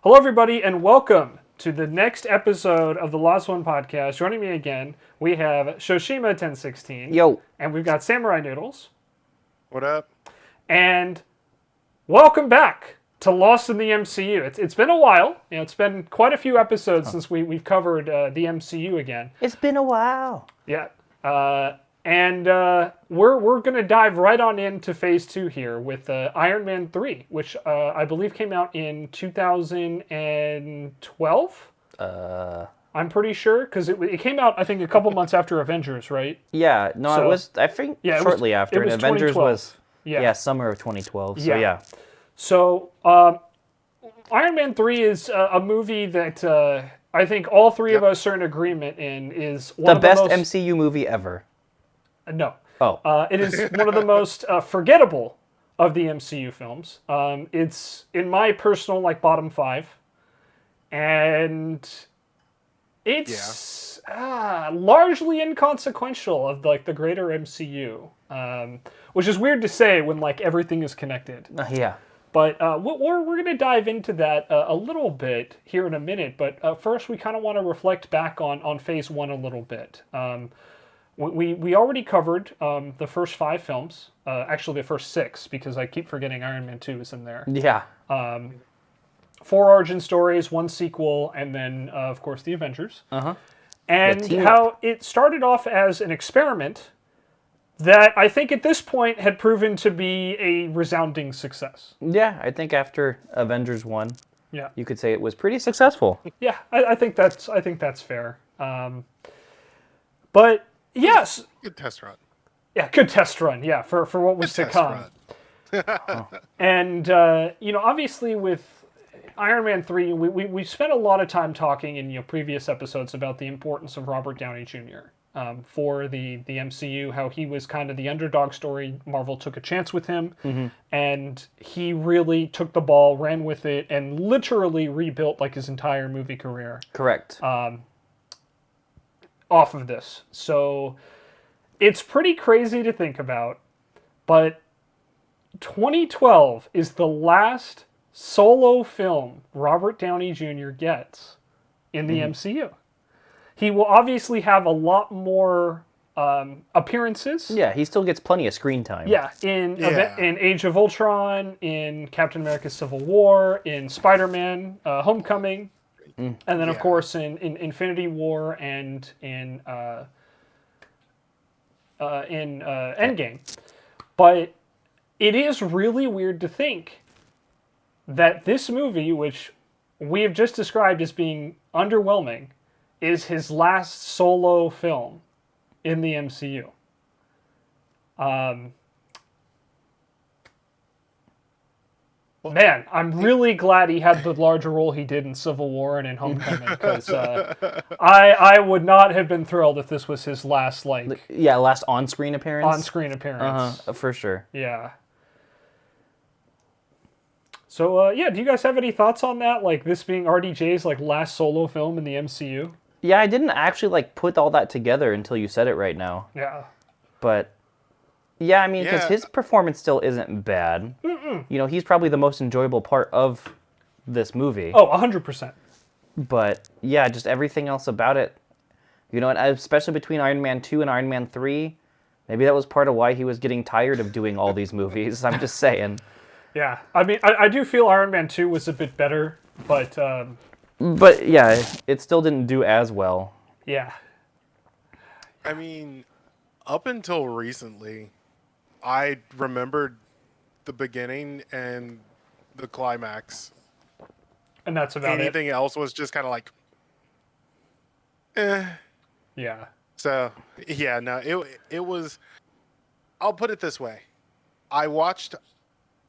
Hello, everybody, and welcome to the next episode of the Lost One podcast. Joining me again, we have Shoshima 1016. Yo. And we've got SamuraiNoodlez. What up? And welcome back to Lost in the MCU. It's been a while. It's been quite a few episodes since we've covered the MCU again. It's been a while. Yeah. And we're going to dive right on into Phase 2 here with Iron Man 3, which I believe came out in 2012? I'm pretty sure, because it came out, I think, a couple months after Avengers, right? Yeah, no, So, it was, I think, shortly after. It was and Avengers 2012. was, summer of 2012, so yeah. So, Iron Man 3 is a movie that I think all three of us are in agreement in is one The of the best most... MCU movie ever. No. Oh. It is one of the most forgettable of the MCU films. It's in my personal bottom 5, and it's largely inconsequential of the greater MCU, which is weird to say when everything is connected. Yeah. But we're going to dive into that a little bit here in a minute. But first, we kind of want to reflect back on Phase 1 a little bit. We already covered the first 5 films. Actually, the first 6, because I keep forgetting Iron Man 2 is in there. Yeah. 4 origin stories, 1 sequel, and then, of course, the Avengers. Uh-huh. And how it started off as an experiment that I think at this point had proven to be a resounding success. Yeah, I think after Avengers 1, you could say it was pretty successful. Yeah, I think that's fair. But yes, Good test run. Yeah, good test run. Yeah, for what was to come. And obviously with Iron Man 3, we spent a lot of time talking in previous episodes about the importance of Robert Downey Jr. For the MCU, how he was kind of the underdog story. Marvel took a chance with him, and he really took the ball, ran with it, and literally rebuilt his entire movie career. Correct. Off of this. So it's pretty crazy to think about, but 2012 is the last solo film Robert Downey Jr. gets in the MCU. He will obviously have a lot more appearances. Yeah, he still gets plenty of screen time. Yeah, in Age of Ultron, in Captain America Civil War, in Spider-Man Homecoming, and then, of course, in Infinity War and in Endgame. But it is really weird to think that this movie, which we have just described as being underwhelming, is his last solo film in the MCU. Man, I'm really glad he had the larger role he did in Civil War and in Homecoming, because I would not have been thrilled if this was his last, last on-screen appearance? On-screen appearance. For sure. Yeah. So, do you guys have any thoughts on that? This being RDJ's, last solo film in the MCU? Yeah, I didn't actually, put all that together until you said it right now. Yeah. But... yeah, I mean, because his performance still isn't bad. He's probably the most enjoyable part of this movie. Oh, 100%. But, yeah, just everything else about it. And especially between Iron Man 2 and Iron Man 3, maybe that was part of why he was getting tired of doing all these movies. I'm just saying. Yeah, I mean, I do feel Iron Man 2 was a bit better, but... but, yeah, it still didn't do as well. Yeah. I mean, up until recently, I remembered the beginning and the climax. And that's about Anything else was just kind of Yeah. So, yeah, no, it was... I'll put it this way. I watched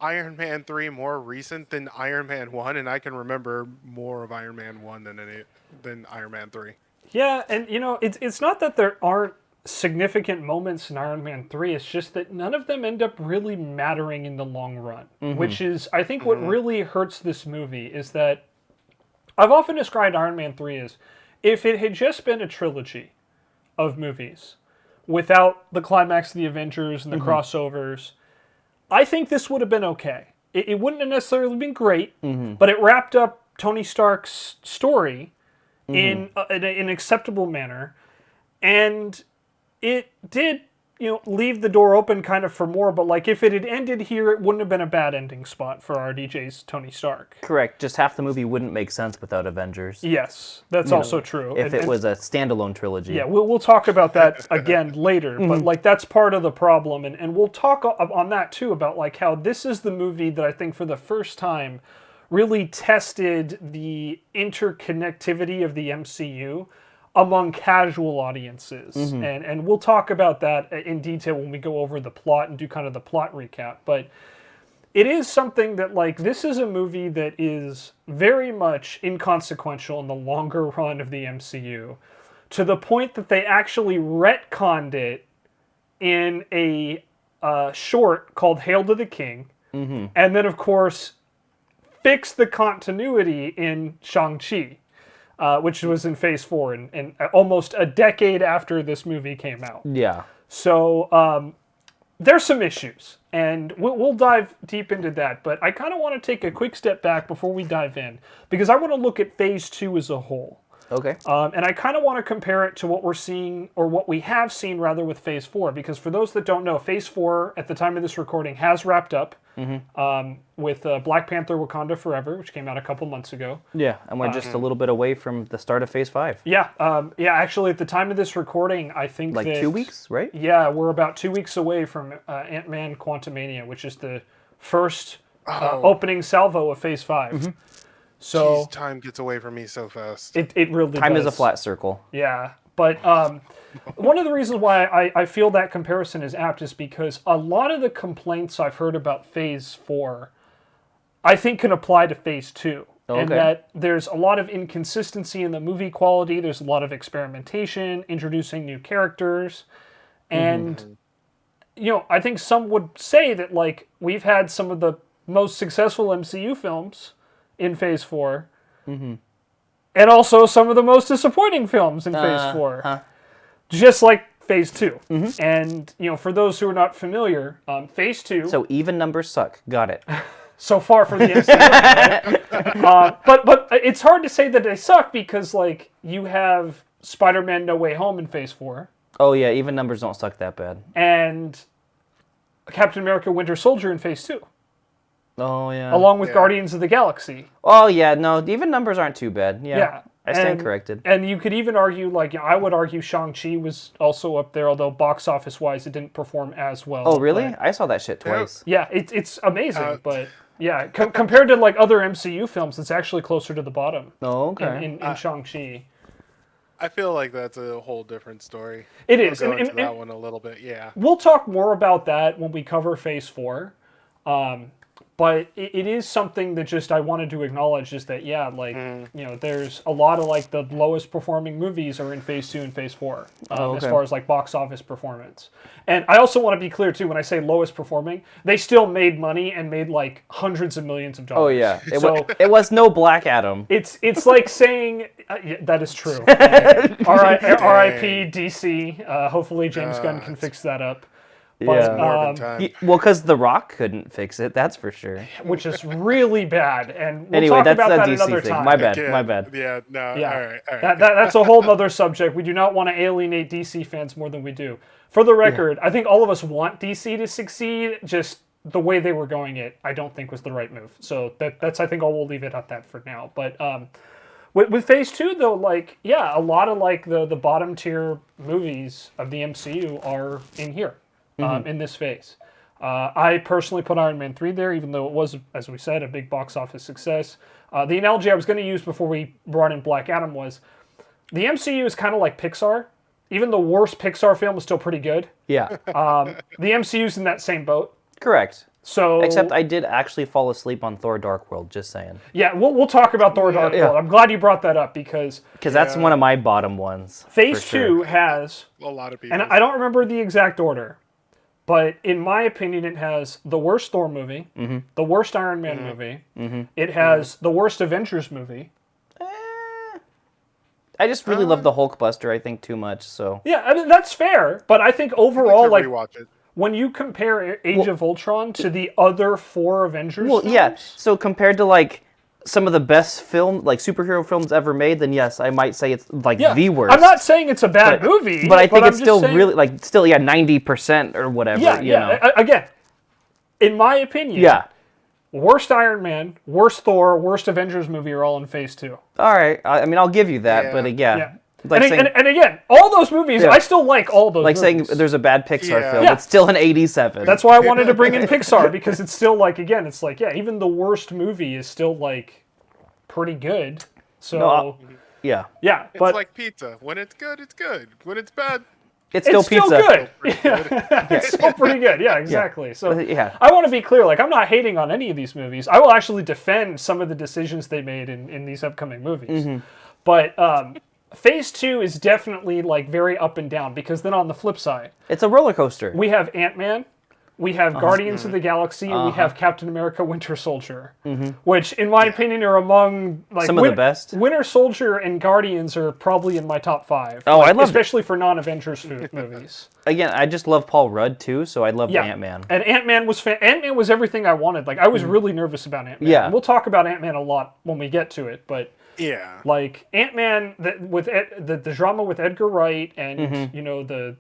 Iron Man 3 more recent than Iron Man 1, and I can remember more of Iron Man 1 than Iron Man 3. Yeah, and it's not that there aren't significant moments in Iron Man 3, it's just that none of them end up really mattering in the long run, which is, I think, what really hurts this movie is that I've often described Iron Man 3 as if it had just been a trilogy of movies without the climax of the Avengers and the crossovers, I think this would have been okay. It wouldn't have necessarily been great, but it wrapped up Tony Stark's story in an acceptable manner, and it did, leave the door open kind of for more. But like, if it had ended here, it wouldn't have been a bad ending spot for RDJ's Tony Stark. Correct. Just half the movie wouldn't make sense without Avengers. Yes, that's also true. If it was a standalone trilogy. Yeah, we'll talk about that again later, but like that's part of the problem, and we'll talk on that too, about like how this is the movie that I think for the first time really tested the interconnectivity of the MCU among casual audiences. And we'll talk about that in detail when we go over the plot and do kind of the plot recap. But it is something that, like, this is a movie that is very much inconsequential in the longer run of the MCU, to the point that they actually retconned it in a short called Hail to the King. And then, of course, fixed the continuity in Shang-Chi. Which was in Phase 4, and almost a decade after this movie came out. Yeah. So there's some issues, and we'll dive deep into that. But I kind of want to take a quick step back before we dive in, because I want to look at Phase 2 as a whole. Okay. And I kind of want to compare it to what we're seeing, or what we have seen rather, with Phase 4. Because for those that don't know, Phase 4, at the time of this recording, has wrapped up with Black Panther Wakanda Forever, which came out a couple months ago. Yeah, and we're just a little bit away from the start of Phase 5. Yeah, actually, at the time of this recording, I think Like that, 2 weeks, right? Yeah, we're about 2 weeks away from Ant-Man Quantumania, which is the first opening salvo of Phase 5. So Jeez, time gets away from me so fast. it really Time does. is a flat circle. Yeah, but one of the reasons why I feel that comparison is apt is because a lot of the complaints I've heard about Phase 4, I think can apply to Phase 2. Okay. And that there's a lot of inconsistency in the movie quality, there's a lot of experimentation, introducing new characters, and, I think some would say that, like, we've had some of the most successful MCU films in Phase 4, and also some of the most disappointing films in Phase 4. Just like Phase 2. And, for those who are not familiar, Phase 2... So even numbers suck. Got it. So far from the MCU. Right? But it's hard to say that they suck, because, like, you have Spider-Man No Way Home in Phase 4. Oh yeah, even numbers don't suck that bad. And Captain America Winter Soldier in Phase 2. Oh yeah. Along with Guardians of the Galaxy. Oh yeah, no, even numbers aren't too bad. Yeah. I stand corrected. And you could even argue, like, I would argue Shang-Chi was also up there, although box office-wise it didn't perform as well. Oh really? But, I saw that shit twice. yeah, it's amazing, but yeah, compared to like other MCU films, it's actually closer to the bottom. Oh okay. In Shang-Chi. I feel like that's a whole different story. It is. We'll go into that one a little bit, yeah. We'll talk more about that when we cover Phase 4. But it is something that just I wanted to acknowledge, is that, there's a lot of, like, the lowest performing movies are in Phase 2 and Phase 4, as far as, like, box office performance. And I also want to be clear, too, when I say lowest performing, they still made money and made, like, hundreds of millions of dollars. Oh yeah. It was no Black Adam. It's like saying, that is true. R.I.P. DC. Hopefully James Gunn can fix that up. But, because The Rock couldn't fix it, that's for sure. Which is really bad, and we'll anyway, talk that's about that DC another thing. time. My bad. Yeah, no, Yeah. all right. That's a whole other subject. We do not want to alienate DC fans more than we do. For the record, I think all of us want DC to succeed, just the way they were going it, I don't think was the right move. So that's I think all we'll leave it at that for now. But with Phase 2, though, like, a lot of, like, the bottom tier movies of the MCU are in here. In this phase. I personally put Iron Man 3 there, even though it was, as we said, a big box office success. The analogy I was going to use before we brought in Black Adam was, the MCU is kind of like Pixar. Even the worst Pixar film is still pretty good. Yeah. The MCU's in that same boat. Correct. So, except I did actually fall asleep on Thor Dark World, just saying. Yeah, we'll talk about Thor Dark World. I'm glad you brought that up, because that's one of my bottom ones. Phase 2 has, a lot of people. and I don't remember the exact order, but in my opinion, it has the worst Thor movie, the worst Iron Man movie, it has the worst Avengers movie. I just really love the Hulkbuster, I think, too much, so... Yeah, I mean, that's fair, but I think overall, like, rewatch it. When you compare Age of Ultron to the other 4 Avengers films, so compared to, like, some of the best superhero films ever made, then yes, I might say it's the worst. I'm not saying it's a bad movie, but I think I'm it's still saying, really 90% or whatever. Again, in my opinion, worst Iron Man, worst Thor, worst Avengers movie are all in Phase 2. All right, I mean I'll give you that, but again. And again, all those movies, I still like all those movies. Saying there's a bad Pixar film, it's still an 87. That's why I wanted to bring in Pixar, because it's still even the worst movie is still pretty good. So yeah, it's but like pizza. When it's good, it's good. When it's bad, it's still pizza. Good. It's still pretty good. Yeah, exactly. So I want to be clear. I'm not hating on any of these movies. I will actually defend some of the decisions they made in these upcoming movies. Mm-hmm. But Phase 2 is definitely very up and down, because then on the flip side, it's a roller coaster. we have Ant-Man, we have Guardians of the Galaxy, and we have Captain America: Winter Soldier, which, in my opinion, are among some of the best. Winter Soldier and Guardians are probably in my top 5. Oh, I love especially for non-Avengers movies. Again, I just love Paul Rudd too, so I love Ant-Man. And Ant-Man was Ant-Man was everything I wanted. I was really nervous about Ant-Man. Yeah, and we'll talk about Ant-Man a lot when we get to it, but. Yeah. Ant-Man, with the drama with Edgar Wright and, the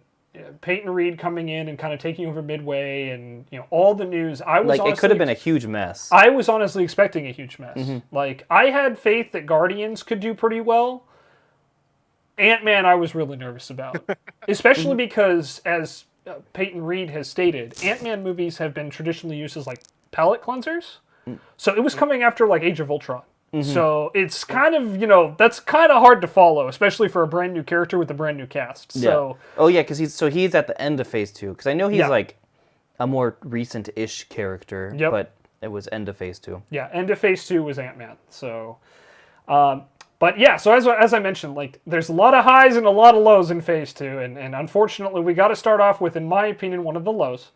Peyton Reed coming in and kind of taking over midway and, all the news. It could have been a huge mess. I was honestly expecting a huge mess. I had faith that Guardians could do pretty well. Ant-Man I was really nervous about. Especially because, as Peyton Reed has stated, Ant-Man movies have been traditionally used as, palate cleansers. So it was coming after, Age of Ultron. So it's kind of, that's kind of hard to follow, especially for a brand new character with a brand new cast. So because he's at the end of Phase 2, because I know he's a more recent-ish character, but it was end of Phase 2. Yeah, end of Phase 2 was Ant-Man. So, but yeah, so as I mentioned, there's a lot of highs and a lot of lows in Phase 2, and unfortunately we got to start off with, in my opinion, one of the lows.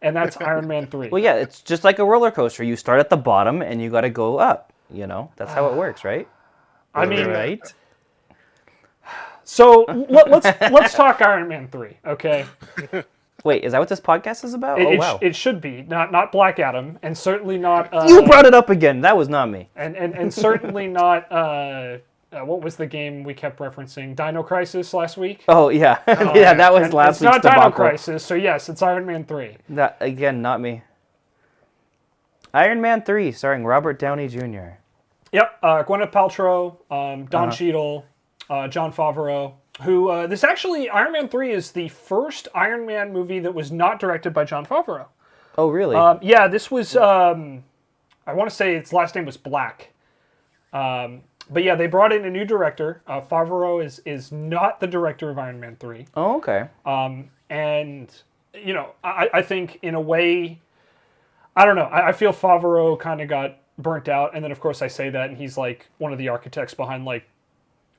And that's Iron Man 3. Well, yeah, it's just like a roller coaster. You start at the bottom and you got to go up. That's how it works, right? I mean, right? So let's talk Iron Man 3, okay? Wait, is that what this podcast is about? Wow. It should be not Black Adam, and certainly not. You brought it up again. That was not me. And certainly not. What was the game we kept referencing? Dino Crisis last week. Oh yeah, that was last week's debacle. It's not Dino Crisis, so yes, it's Iron Man 3. That again, not me. Iron Man 3, starring Robert Downey Jr. Yep, Gwyneth Paltrow, Don Cheadle, Jon Favreau, who, this actually, Iron Man 3 is the first Iron Man movie that was not directed by Jon Favreau. Oh, really? Yeah, this was, I want to say its last name was Black. But yeah, they brought in a new director. Favreau is not the director of Iron Man 3. Oh, okay. And, I think in a way, I don't know, I feel Favreau kind of got burnt out, and then of course I say that, and he's one of the architects behind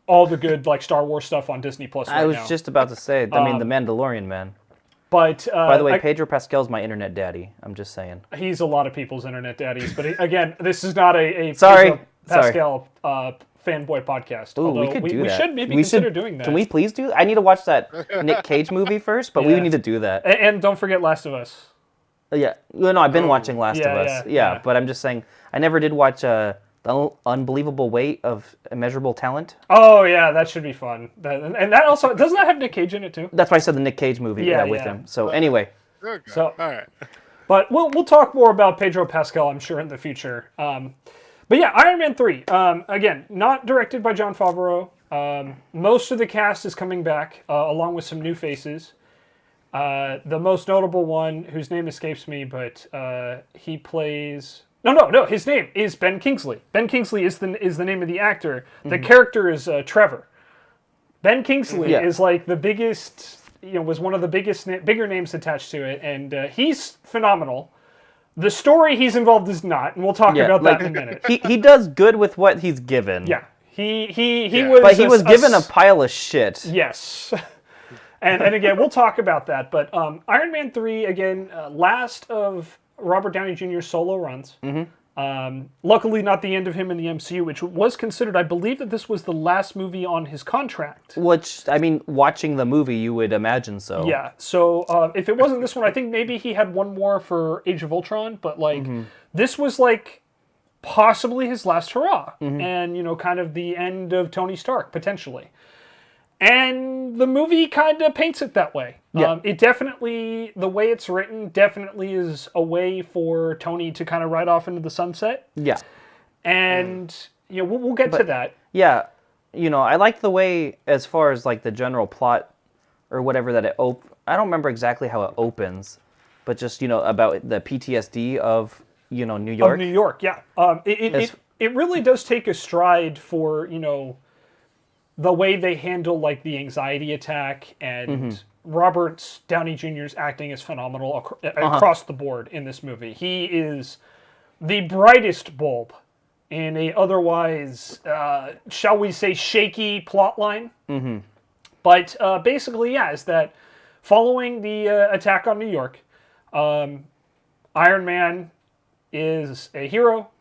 all the good Star Wars stuff on Disney Plus right now. I was just about to say, the Mandalorian, man. But by the way, Pedro Pascal's my internet daddy. I'm just saying. He's a lot of people's internet daddies, but again, this is not a Pedro Pascal fanboy podcast. Ooh, we could do that. We should maybe consider doing that. Can we please do that? I need to watch that Nick Cage movie first, but we need to do that. And don't forget Last of Us. Yeah, no, I've been watching Last of Us. Yeah, but I'm just saying, I never did watch The Unbelievable Weight of Immeasurable Talent. Oh yeah, that should be fun. And that also, doesn't that have Nick Cage in it too? That's why I said the Nick Cage movie with him. So anyway. Okay. So all right. But we'll talk more about Pedro Pascal, I'm sure, in the future. But yeah, Iron Man 3. Again, not directed by Jon Favreau. Most of the cast is coming back, along with some new faces. The most notable one, whose name escapes me, but he plays... No, his name is Ben Kingsley. Ben Kingsley is the name of the actor. The character is Trevor. Ben Kingsley is the biggest, was one of the bigger names attached to it, and he's phenomenal. The story he's involved is not, and we'll talk about that in a minute. He does good with what he's given. Yeah, he was... But he was given a pile of shit. Yes. And again, we'll talk about that. But Iron Man 3, again, last of Robert Downey Jr.'s solo runs. Luckily, not the end of him in the MCU, which was considered, I believe that this was the last movie on his contract. Which, I mean, watching the movie, you would imagine so. Yeah, so if it wasn't this one, I think maybe he had one more for Age of Ultron, but this was possibly his last hurrah, and, you know, kind of the end of Tony Stark, potentially. And the movie kind of paints it that way. Yeah. It definitely, the way it's written, definitely is a way for Tony to kind of ride off into the sunset. Yeah. And, you know, we'll get to that. Yeah. You know, I like the way, as far as, like, the general plot or whatever that I don't remember exactly how it opens, but just, you know, about the PTSD of, you know, New York. Of New York, yeah. It really does take a stride for, you know, the way they handle, like, the anxiety attack, and Robert Downey Jr.'s acting is phenomenal across the board in this movie. He is the brightest bulb in a otherwise, shall we say, shaky plot line. But basically, yeah, is that following the attack on New York, Iron Man is a hero.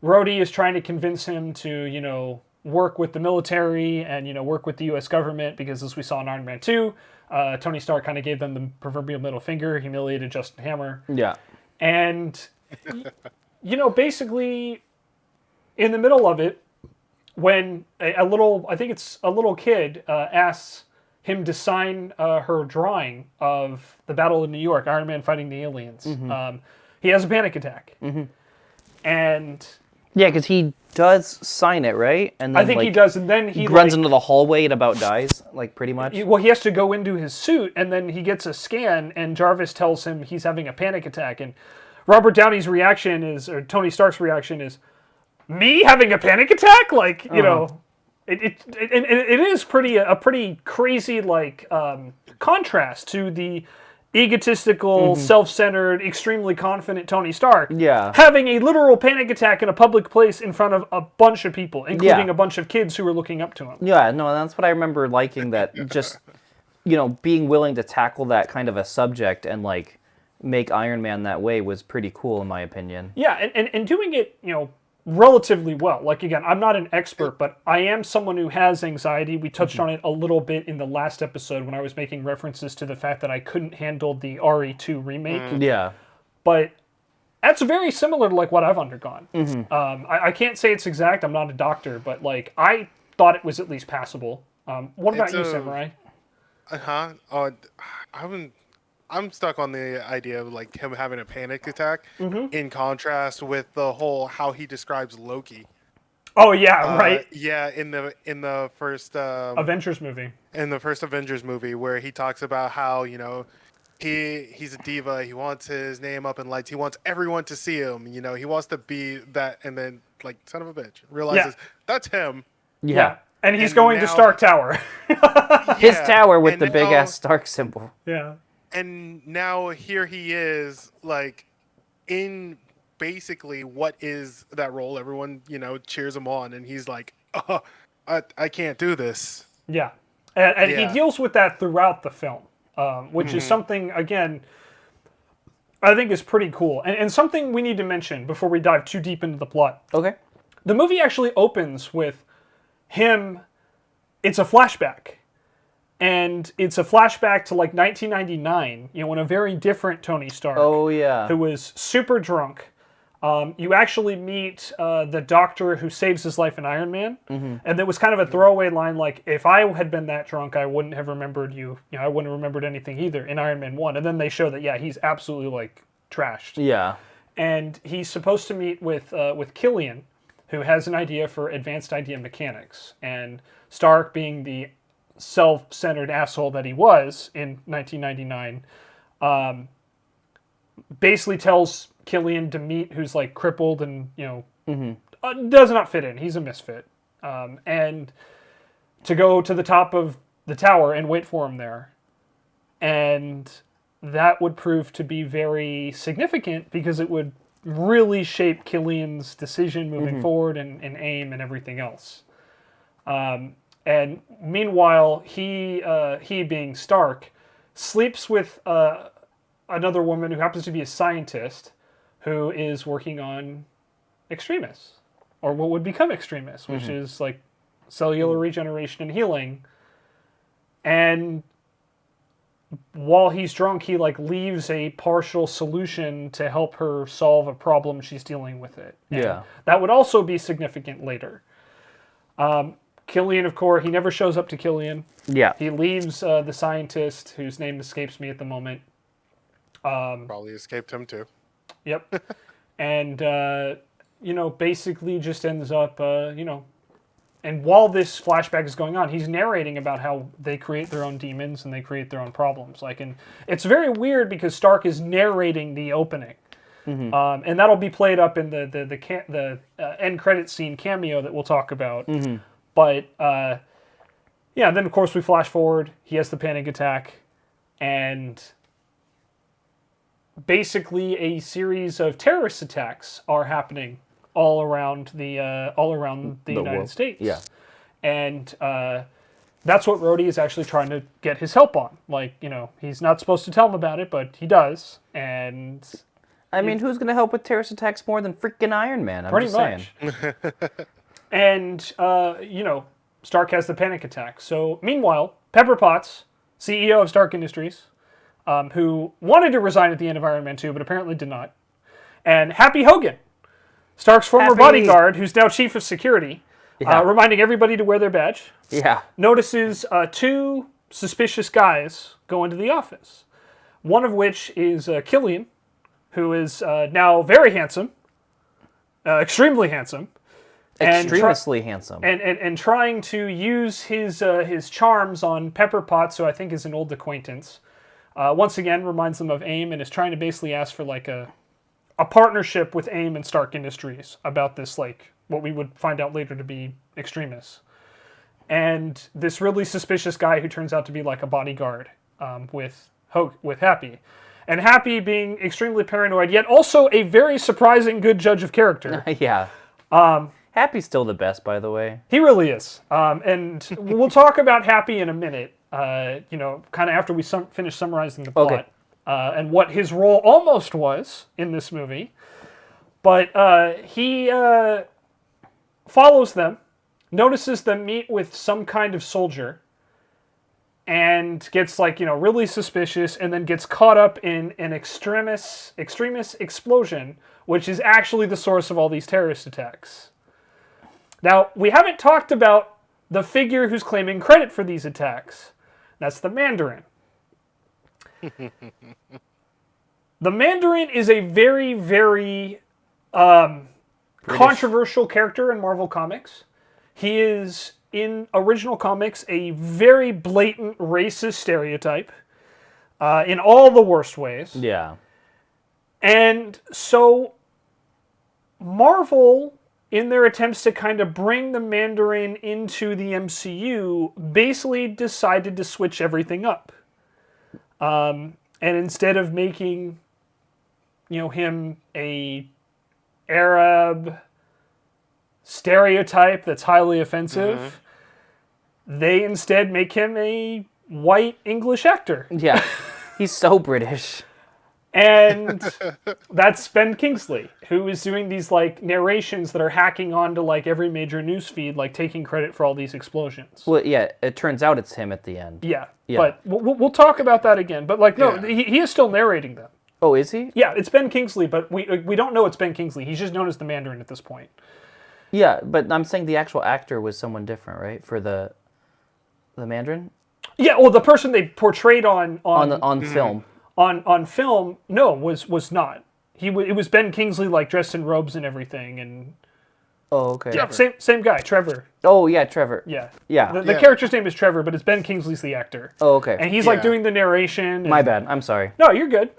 Rhodey is trying to convince him to, you know, work with the military and, you know, work with the U.S. government, because as we saw in Iron Man 2, Tony Stark kind of gave them the proverbial middle finger, humiliated Justin Hammer. Yeah. And, you know, basically, in the middle of it, when a little kid asks him to sign her drawing of the Battle of New York, Iron Man fighting the aliens, he has a panic attack. And... Yeah, because he does sign it, right? And then, I think he does, and then he runs into the hallway and about dies, like, pretty much. Well, he has to go into his suit, and then he gets a scan, and Jarvis tells him he's having a panic attack, and Robert Downey's reaction is, or Tony Stark's reaction is, me having a panic attack? Like, you know, it is a pretty crazy, like, contrast to the egotistical, self-centered, extremely confident Tony Stark having a literal panic attack in a public place in front of a bunch of people, including a bunch of kids who were looking up to him. Yeah, no, that's what I remember liking, that just, you know, being willing to tackle that kind of a subject and, like, make Iron Man that way was pretty cool, in my opinion. Yeah, and doing it, you know, relatively well. Like, again, I'm not an expert, but I am someone who has anxiety. We touched on it a little bit in the last episode when I was making references to the fact that I couldn't handle the RE2 remake. Yeah. But that's very similar to, like, what I've undergone. I can't say it's exact. I'm not a doctor, but, like, I thought it was at least passable. What about you, Samurai? I'm stuck on the idea of, like, him having a panic attack in contrast with the whole how he describes Loki. Oh yeah, right. Yeah, in the first Avengers movie. In the first Avengers movie, where he talks about how, you know, he's a diva. He wants his name up in lights. He wants everyone to see him. You know, he wants to be that, and then, like, son of a bitch, realizes that's him. Yeah. And he's going to Stark Tower. His tower with the big ass Stark symbol. Yeah. And now here he is, like, in basically what is that role. Everyone, you know, cheers him on, and he's like, oh, I can't do this. Yeah. And he deals with that throughout the film, which is something, again, I think is pretty cool. And something we need to mention before we dive too deep into the plot. Okay. The movie actually opens with him, it's a flashback. And it's a flashback to, like, 1999, you know, when a very different Tony Stark. Oh, yeah. Who was super drunk. You actually meet the doctor who saves his life in Iron Man. And there was kind of a throwaway line like, if I had been that drunk, I wouldn't have remembered you. You know, I wouldn't have remembered anything either in Iron Man 1. And then they show that, yeah, he's absolutely, like, trashed. Yeah. And he's supposed to meet with Killian, who has an idea for advanced idea mechanics. And Stark, being the self-centered asshole that he was in 1999, basically tells Killian to meet who's, like, crippled and, you know, does not fit in. He's a misfit. And to go to the top of the tower and wait for him there. And that would prove to be very significant because it would really shape Killian's decision moving forward and aim and everything else. And meanwhile, he being Stark, sleeps with another woman who happens to be a scientist who is working on Extremis, or what would become Extremis, which is, like, cellular regeneration and healing. And while he's drunk, he like leaves a partial solution to help her solve a problem she's dealing with it. And Yeah. that would also be significant later. Killian, of course, he never shows up to Killian. Yeah. He leaves the scientist, whose name escapes me at the moment. Probably escaped him too. Yep. And, basically just ends up, and while this flashback is going on, he's narrating about how they create their own demons and they create their own problems. And it's very weird because Stark is narrating the opening. Mm-hmm. And that'll be played up in the end credit scene cameo that we'll talk about. Mm-hmm. But, then of course we flash forward. He has the panic attack. And basically a series of terrorist attacks are happening all around the United world. States. Yeah. And that's what Rhodey is actually trying to get his help on. He's not supposed to tell him about it, but he does. And I mean, who's going to help with terrorist attacks more than freaking Iron Man? I'm pretty just much. saying. And, Stark has the panic attack. So, meanwhile, Pepper Potts, CEO of Stark Industries, who wanted to resign at the end of Iron Man 2, but apparently did not, and Happy Hogan, Stark's former bodyguard, who's now chief of security, reminding everybody to wear their badge, notices two suspicious guys go into the office. One of which is Killian, who is now very handsome, extremely handsome, Extremely handsome. and trying to use his charms on Pepper Potts, who I think is an old acquaintance. Once again, reminds them of AIM and is trying to basically ask for a partnership with AIM and Stark Industries about this, what we would find out later to be extremists. And this really suspicious guy who turns out to be a bodyguard with Happy. And Happy being extremely paranoid, yet also a very surprising good judge of character. Yeah. Happy's still the best, by the way. He really is. And we'll talk about Happy in a minute, kind of after we finish summarizing the plot. Okay. And what his role almost was in this movie. But he follows them, notices them meet with some kind of soldier, and gets really suspicious, and then gets caught up in an extremist explosion, which is actually the source of all these terrorist attacks. Now, we haven't talked about the figure who's claiming credit for these attacks. That's the Mandarin. The Mandarin is a very, very controversial character in Marvel Comics. He is, in original comics, a very blatant racist stereotype in all the worst ways. Yeah. And so Marvel, in their attempts to kind of bring the Mandarin into the MCU, basically decided to switch everything up. And instead of making, him a Arab stereotype that's highly offensive, they instead make him a white English actor. Yeah. He's so British. And that's Ben Kingsley, who is doing these narrations that are hacking onto every major news feed, taking credit for all these explosions. Well, yeah, it turns out it's him at the end. Yeah. But we'll talk about that again. But he is still narrating them. Oh, is he? Yeah, it's Ben Kingsley, but we don't know it's Ben Kingsley. He's just known as the Mandarin at this point. Yeah, but I'm saying the actual actor was someone different, right? For the Mandarin? Yeah, well, the person they portrayed on film. On film, no, was not. It was Ben Kingsley dressed in robes and everything, and Oh, okay. yeah, same guy, Trevor. Oh, yeah, Trevor. Yeah. Yeah. The character's name is Trevor, but it's Ben Kingsley's the actor. Oh, okay. And he's doing the narration. My bad. I'm sorry. No, you're good.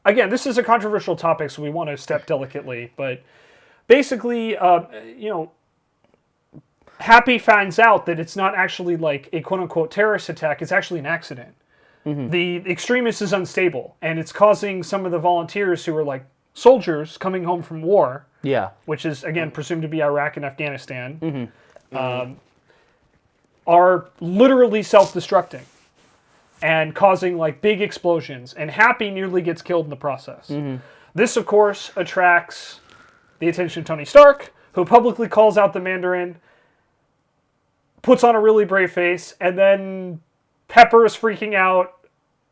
Again, this is a controversial topic, so we want to step delicately. But basically, Happy finds out that it's not actually a quote-unquote terrorist attack. It's actually an accident. Mm-hmm. The extremist is unstable, and it's causing some of the volunteers who are soldiers coming home from war, which is, again, presumed to be Iraq and Afghanistan, are literally self-destructing and causing big explosions, and Happy nearly gets killed in the process. Mm-hmm. This, of course, attracts the attention of Tony Stark, who publicly calls out the Mandarin, puts on a really brave face, and then Pepper is freaking out,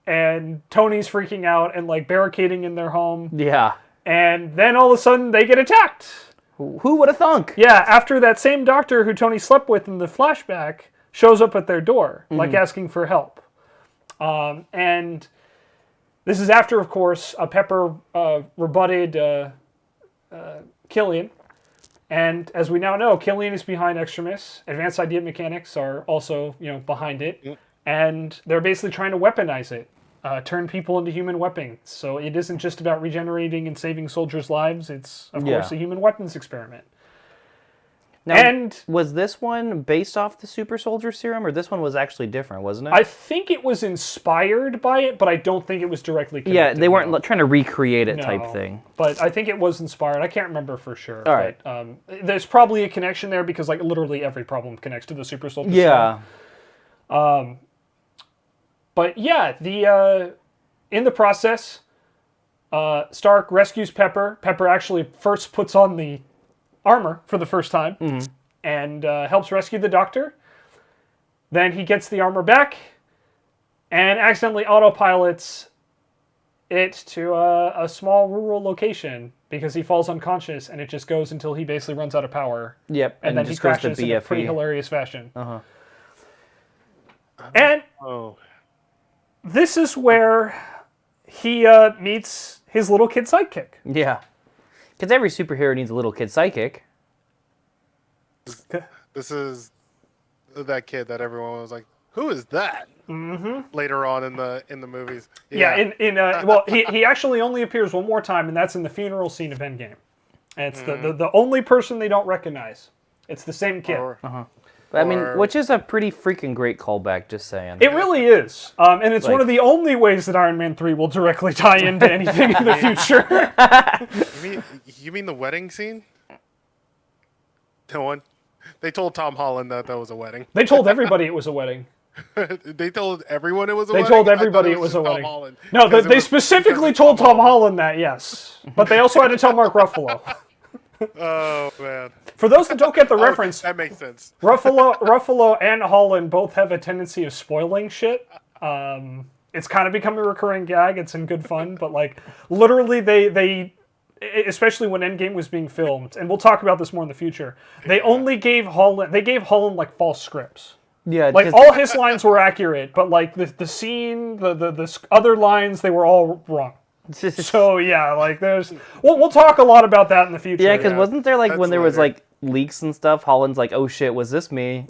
and Tony's freaking out and like barricading in their home. Yeah. And then all of a sudden they get attacked. Who would have thunk? Yeah, after that same doctor who Tony slept with in the flashback shows up at their door, like asking for help. And this is after, of course, Pepper rebutted Killian. And as we now know, Killian is behind Extremis. Advanced Idea Mechanics are also, behind it. Yep. And they're basically trying to weaponize it. Turn people into human weapons. So it isn't just about regenerating and saving soldiers' lives. It's, of course, a human weapons experiment. Now, and was this one based off the super soldier serum, or this one was actually different, wasn't it? I think it was inspired by it, but I don't think it was directly connected. Yeah, they weren't trying to recreate it type thing. But I think it was inspired. I can't remember for sure. All right. But, there's probably a connection there because like literally every problem connects to the super soldier serum. But yeah, in the process, Stark rescues Pepper. Pepper actually first puts on the armor for the first time and helps rescue the doctor. Then he gets the armor back and accidentally autopilots it to a small rural location because he falls unconscious and it just goes until he basically runs out of power. Yep, and then he crashes in a pretty hilarious fashion. And this is where he meets his little kid sidekick. Yeah. Because every superhero needs a little kid sidekick. This is that kid that everyone was like, "Who is that?" Later on in the movies. Yeah. Well, he actually only appears one more time, and that's in the funeral scene of Endgame. And it's the only person they don't recognize. It's the same kid. Which is a pretty freaking great callback, just saying. It really is. And it's one of the only ways that Iron Man 3 will directly tie into anything in the future. You mean the wedding scene? No one. They told Tom Holland that was a wedding. They told everybody it was a wedding. They told everyone it was a wedding? They told everybody it was a wedding. Holland, no, they specifically told Tom Holland that, yes. But they also had to tell Mark Ruffalo. Oh, man. For those that don't get the reference, that makes sense. Ruffalo and Holland both have a tendency of spoiling shit. It's kind of become a recurring gag. It's in good fun, but like literally they especially when Endgame was being filmed, and we'll talk about this more in the future. They only gave Holland like false scripts. Yeah, like all his lines were accurate, but like the scene, the other lines, they were all wrong. So yeah, like we'll talk a lot about that in the future. Yeah, because wasn't there like when there was like leaks and stuff, Holland's like, "Oh shit, was this me?"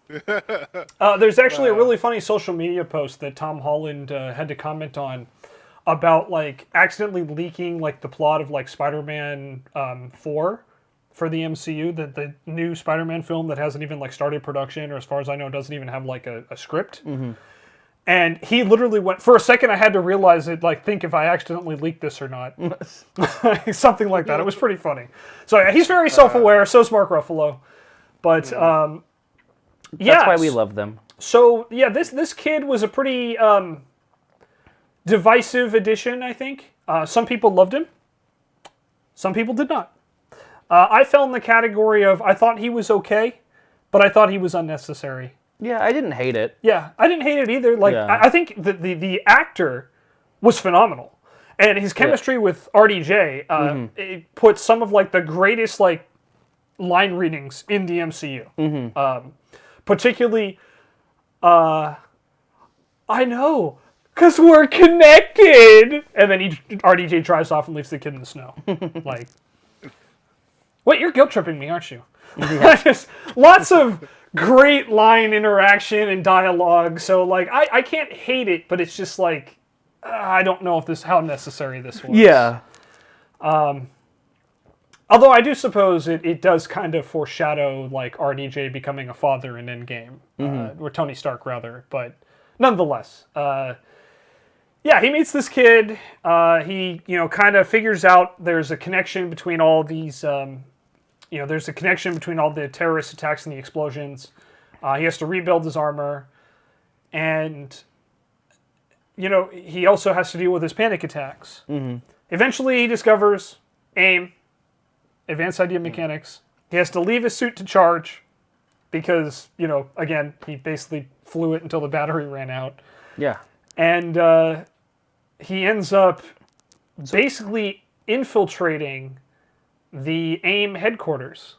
There's actually a really funny social media post that Tom Holland had to comment on about like accidentally leaking like the plot of like Spider-Man 4 for the MCU, the new Spider-Man film that hasn't even like started production, or as far as I know doesn't even have like a script. And he literally went, for a second I had to realize it, like think if I accidentally leaked this or not. Something like that. It was pretty funny. So yeah, he's very self-aware, so's Mark Ruffalo. But that's why we love them. So yeah, this kid was a pretty divisive addition, I think. Some people loved him. Some people did not. I fell in the category of I thought he was okay, but I thought he was unnecessary. Yeah, I didn't hate it. Yeah, I didn't hate it either. Like I think the actor was phenomenal, and his chemistry with RDJ it put some of like the greatest like line readings in the MCU. Particularly, I know. 'Cause we're connected! And then RDJ drives off and leaves the kid in the snow. Like, wait, you're guilt tripping me, aren't you? Just lots of great line interaction and dialogue. So, like, I can't hate it, but it's just like, I don't know how necessary this was. Yeah. Although I do suppose it does kind of foreshadow, like, RDJ becoming a father in Endgame. Or Tony Stark, rather. But nonetheless, yeah, he meets this kid. He, kind of figures out there's a connection between all these, there's a connection between all the terrorist attacks and the explosions. He has to rebuild his armor. And, he also has to deal with his panic attacks. Eventually, he discovers AIM, Advanced Idea Mechanics. He has to leave his suit to charge because, again, he basically flew it until the battery ran out. Yeah. And he ends up basically infiltrating the AIM headquarters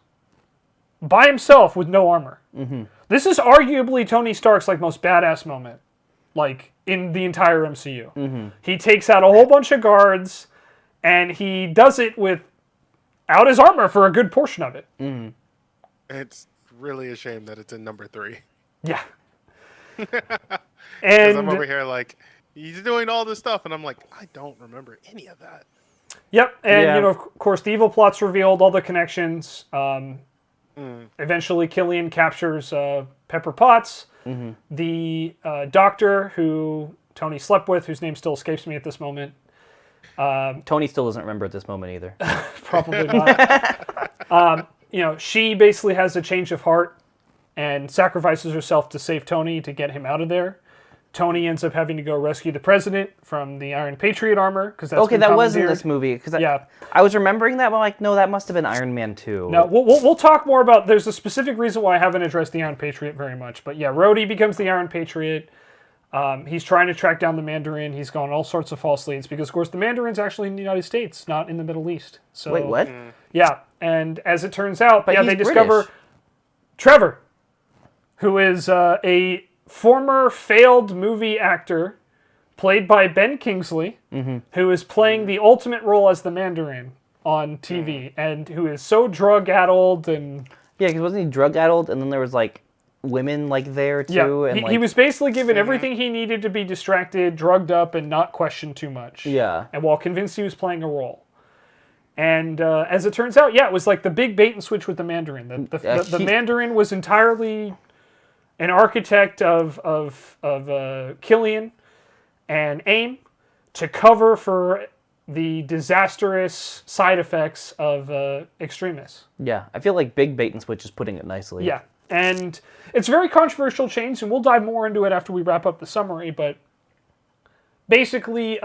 by himself with no armor. Mm-hmm. This is arguably Tony Stark's like most badass moment, like in the entire MCU. Mm-hmm. He takes out a whole bunch of guards, and he does it without his armor for a good portion of it. Mm-hmm. It's really a shame that it's in number 3. Yeah. And I'm over here like, he's doing all this stuff, and I'm like, I don't remember any of that. Yep, and of course, the evil plot's revealed, all the connections. Eventually, Killian captures Pepper Potts, the doctor who Tony slept with, whose name still escapes me at this moment. Tony still doesn't remember at this moment either. Probably not. She basically has a change of heart and sacrifices herself to save Tony to get him out of there. Tony ends up having to go rescue the president from the Iron Patriot armor because that's okay. That was in this movie because I was remembering that, but like, no, that must have been Iron Man 2. No, we'll talk more about. There's a specific reason why I haven't addressed the Iron Patriot very much, but yeah, Rhodey becomes the Iron Patriot. He's trying to track down the Mandarin. He's gone all sorts of false leads because, of course, the Mandarin's actually in the United States, not in the Middle East. So, wait, what? Yeah, and as it turns out, but they discover British. Trevor, who is a former failed movie actor played by Ben Kingsley, who is playing the ultimate role as the Mandarin on TV, and who is so drug-addled and... Yeah, because wasn't he drug-addled, and then there was, like, women, like, there, too? Yeah, and, he was basically given everything he needed to be distracted, drugged up, and not questioned too much. Yeah. And while convinced he was playing a role. And as it turns out, it was like the big bait and switch with the Mandarin. The Mandarin was entirely an architect of Killian and AIM to cover for the disastrous side effects of extremists. Yeah, I feel like big bait and switch is putting it nicely. Yeah, and it's a very controversial change, and we'll dive more into it after we wrap up the summary, but basically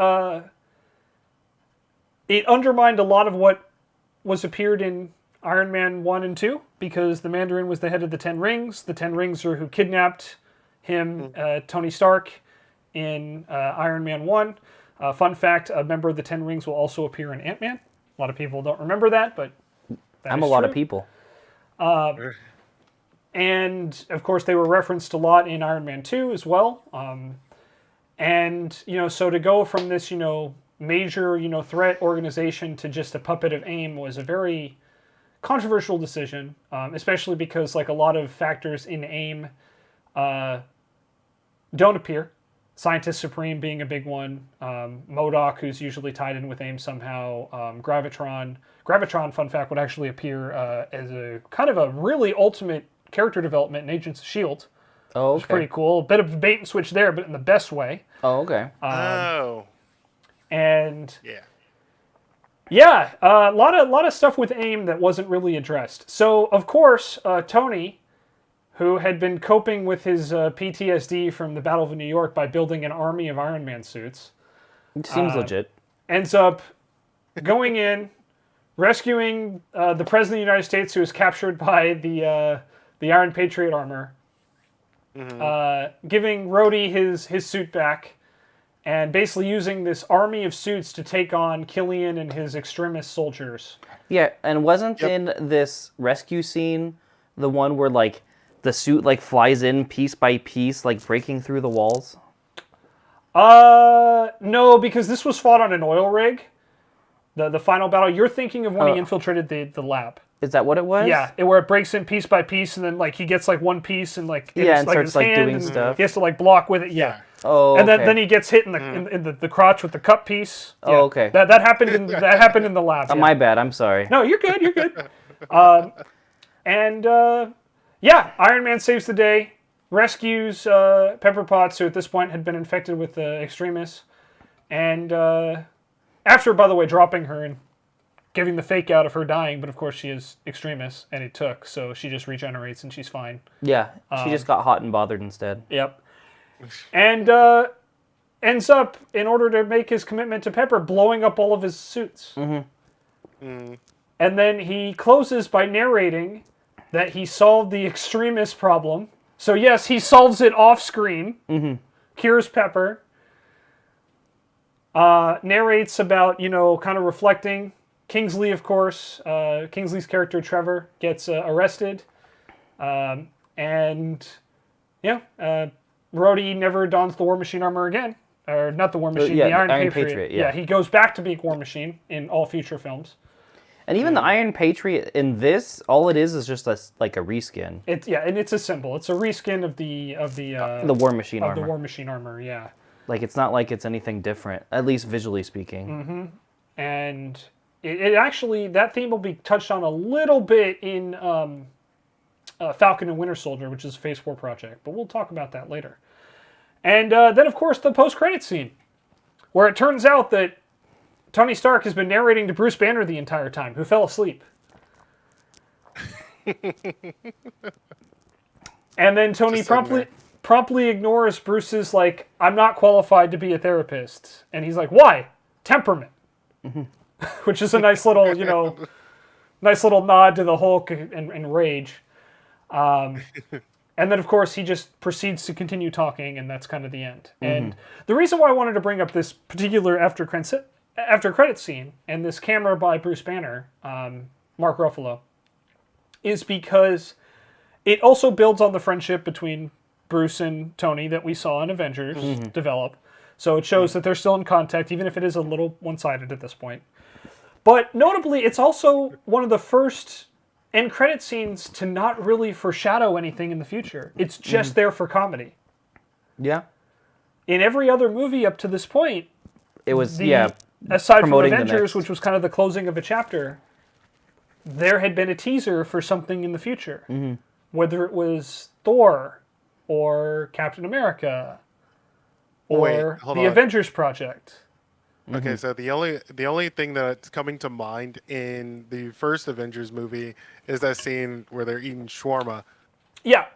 it undermined a lot of what was appeared in Iron Man 1 and 2, because the Mandarin was the head of the Ten Rings. The Ten Rings are who kidnapped him, Tony Stark, in Iron Man 1. Fun fact, a member of the Ten Rings will also appear in Ant-Man. A lot of people don't remember that, but I'm a lot of people. And, of course, they were referenced a lot in Iron Man 2 as well. And, so to go from this, major, threat organization to just a puppet of AIM was a very controversial decision, especially because, like, a lot of factors in AIM don't appear. Scientist Supreme being a big one. MODOK, who's usually tied in with AIM somehow. Gravitron. Gravitron, fun fact, would actually appear as a kind of a really ultimate character development in Agents of S.H.I.E.L.D. Oh, okay. Which is pretty cool. A bit of a bait and switch there, but in the best way. Oh, okay. And... Yeah, a lot of stuff with AIM that wasn't really addressed. So, of course, Tony, who had been coping with his PTSD from the Battle of New York by building an army of Iron Man suits... It seems legit. Ends up going in, rescuing the President of the United States, who was captured by the Iron Patriot armor, giving Rhodey his suit back, and basically using this army of suits to take on Killian and his extremist soldiers. Yeah, and wasn't in this rescue scene the one where, like, the suit, like, flies in piece by piece, like, breaking through the walls? No, because this was fought on an oil rig. The final battle. You're thinking of when he infiltrated the lab. Is that what it was? Yeah, where it breaks in piece by piece, and then, like, he gets, like, one piece, and, like, and like, starts, like, doing stuff. He has to, like, block with it, Oh, and then he gets hit in the crotch with the cup piece. Yeah. Oh, okay. That happened in the lab. My bad. I'm sorry. No, you're good. You're good. Iron Man saves the day, rescues Pepper Potts, who at this point had been infected with extremists, and after, by the way, dropping her and giving the fake out of her dying, but of course she is extremist, and it took, so she just regenerates and she's fine. Yeah, she just got hot and bothered instead. Yep. And ends up, in order to make his commitment to Pepper, blowing up all of his suits. And then he closes by narrating that he solved the extremist problem. So yes, he solves it off screen, cures Pepper, narrates about, kind of reflecting. Kingsley, of course, Kingsley's character Trevor gets arrested. And Rhodey never dons the War Machine armor again. Or not the War Machine, the Iron Patriot. Yeah, he goes back to being War Machine in all future films. And even the Iron Patriot in this, all it is just a reskin. And it's a symbol. It's a reskin of the War Machine armor. The War Machine armor, yeah. Like, it's not like it's anything different, at least visually speaking. Mm-hmm. And it actually, that theme will be touched on a little bit in Falcon and Winter Soldier, which is a Phase 4 project, but we'll talk about that later. And then, of course, the post-credits scene, where it turns out that Tony Stark has been narrating to Bruce Banner the entire time, who fell asleep. And then Tony promptly ignores Bruce's, like, I'm not qualified to be a therapist. And he's like, why? Temperament. Mm-hmm. Which is a nice little, nod to the Hulk and Rage. And then, of course, he just proceeds to continue talking, and that's kind of the end. Mm-hmm. And the reason why I wanted to bring up this particular after credit scene and this camera by Bruce Banner, Mark Ruffalo, is because it also builds on the friendship between Bruce and Tony that we saw in Avengers develop. So it shows that they're still in contact, even if it is a little one-sided at this point. But notably, it's also one of the first end credit scenes to not really foreshadow anything in the future. It's just there for comedy. Yeah. In every other movie up to this point, it was, aside from Avengers, which was kind of the closing of a chapter, there had been a teaser for something in the future. Mm-hmm. Whether it was Thor, or Captain America, or the Avengers project. Okay, so the only thing that's coming to mind in the first Avengers movie is that scene where they're eating shawarma. Yeah.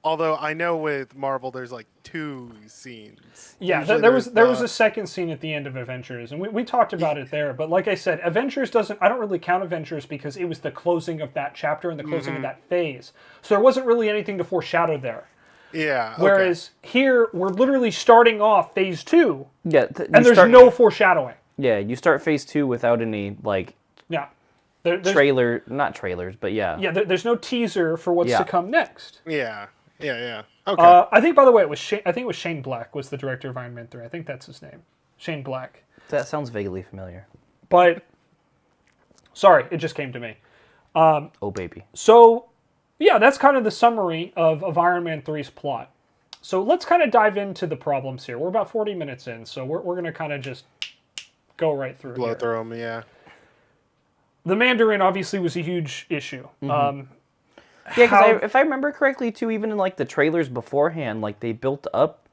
Although I know with Marvel there's like 2 scenes. Yeah, there was a second scene at the end of Avengers, and we talked about it there. But like I said, Avengers I don't really count Avengers because it was the closing of that chapter and the closing of that phase. So there wasn't really anything to foreshadow there. Yeah. Whereas here, we're literally starting off Phase 2, and there's no foreshadowing. Yeah, you start Phase 2 without any, like... Yeah. Not trailers, but yeah. Yeah, there's no teaser for what's to come next. Yeah. Okay. I think, by the way, it was Shane Black was the director of Iron Man 3. I think that's his name. Shane Black. That sounds vaguely familiar. But, sorry, it just came to me. Oh, baby. So... yeah, that's kind of the summary of Iron Man 3's plot. So let's kind of dive into the problems here. We're about 40 minutes in, so we're going to kind of just go right through Blow through them, yeah. The Mandarin obviously was a huge issue. Yeah, because if I remember correctly, too, even in like the trailers beforehand, like they built up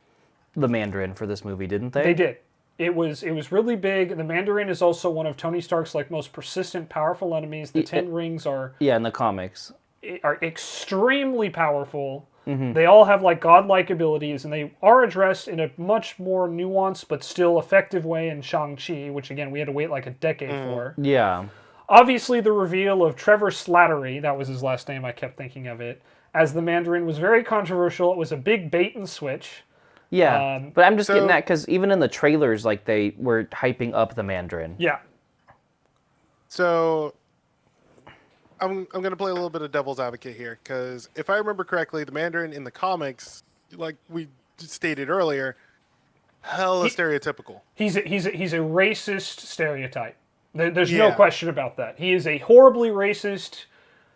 the Mandarin for this movie, didn't they? They did. It was really big. The Mandarin is also one of Tony Stark's like most persistent, powerful enemies. The Ten Rings are... yeah, in the comics. Are extremely powerful. Mm-hmm. They all have like godlike abilities, and they are addressed in a much more nuanced but still effective way in Shang-Chi, which again we had to wait like a decade for. Yeah. Obviously, the reveal of Trevor Slattery, that was his last name, I kept thinking of it, as the Mandarin was very controversial. It was a big bait and switch. Yeah, but I'm just getting that because even in the trailers, like they were hyping up the Mandarin. Yeah. So I'm going to play a little bit of devil's advocate here, because if I remember correctly, the Mandarin in the comics, like we stated earlier, hella stereotypical. He's a racist stereotype. There's no question about that. He is a horribly racist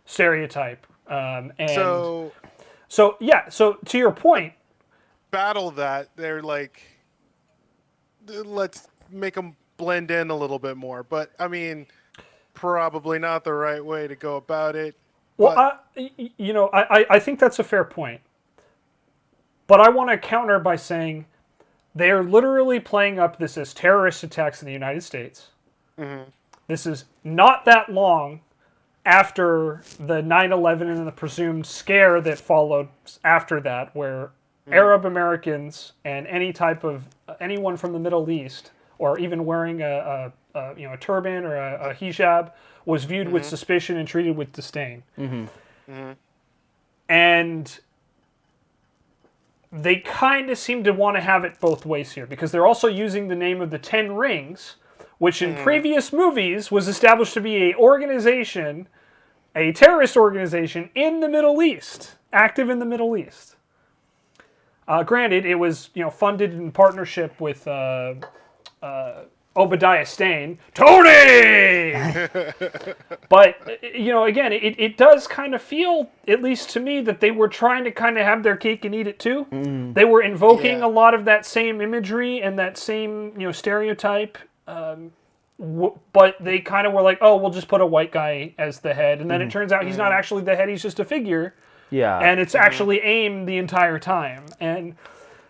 stereotype. So to your point, battle that they're like, let's make them blend in a little bit more. But I mean, probably not the right way to go about it. Well, I think that's a fair point. But I want to counter by saying they are literally playing up this as terrorist attacks in the United States. Mm-hmm. This is not that long after the 9/11 and the presumed scare that followed after that, where Arab Americans and anyone from the Middle East, or even wearing a turban or a hijab, was viewed with suspicion and treated with disdain. Mm-hmm. Mm-hmm. And they kind of seem to want to have it both ways here, because they're also using the name of the Ten Rings, which in previous movies was established to be a terrorist organization in the Middle East, active in the Middle East. Granted, it was funded in partnership with Obadiah Stane, Tony. But again, it does kind of feel, at least to me, that they were trying to kind of have their cake and eat it too. They were invoking a lot of that same imagery and that same stereotype. But they kind of were like, oh, we'll just put a white guy as the head, and then it turns out he's not actually the head; he's just a figure. Yeah, and it's actually AIM the entire time. And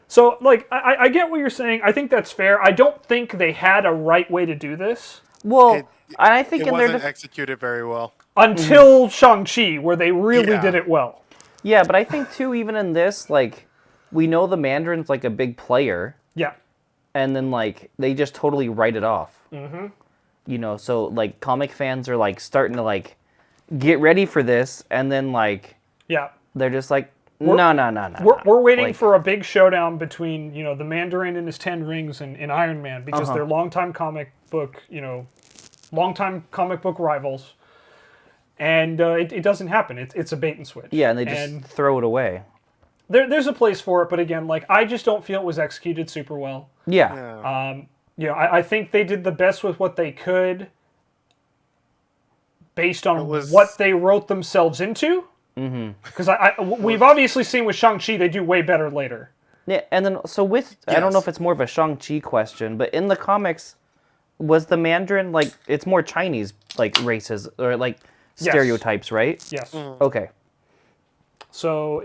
so, like, I get what you're saying. I think that's fair. I don't think they had a right way to do this. Well, I think it wasn't executed very well until Shang-Chi, where they really did it well. Yeah, but I think too, even in this, like, we know the Mandarin's like a big player. Yeah, and then like they just totally write it off. So like comic fans are like starting to like get ready for this, and then like they're just like no. We're waiting for a big showdown between the Mandarin and his 10 rings and Iron Man, because they're longtime comic book rivals, and it doesn't happen. It's a bait and switch. Yeah, and they just throw it away. There's a place for it, but again, like, I just don't feel it was executed super well. Yeah. I think they did the best with what they could based on what they wrote themselves into. Because we've obviously seen with Shang-Chi, they do way better later. Yeah, and then, I don't know if it's more of a Shang-Chi question, but in the comics, was the Mandarin, like, it's more Chinese, like, races, or, like, stereotypes, right? Yes. Okay. So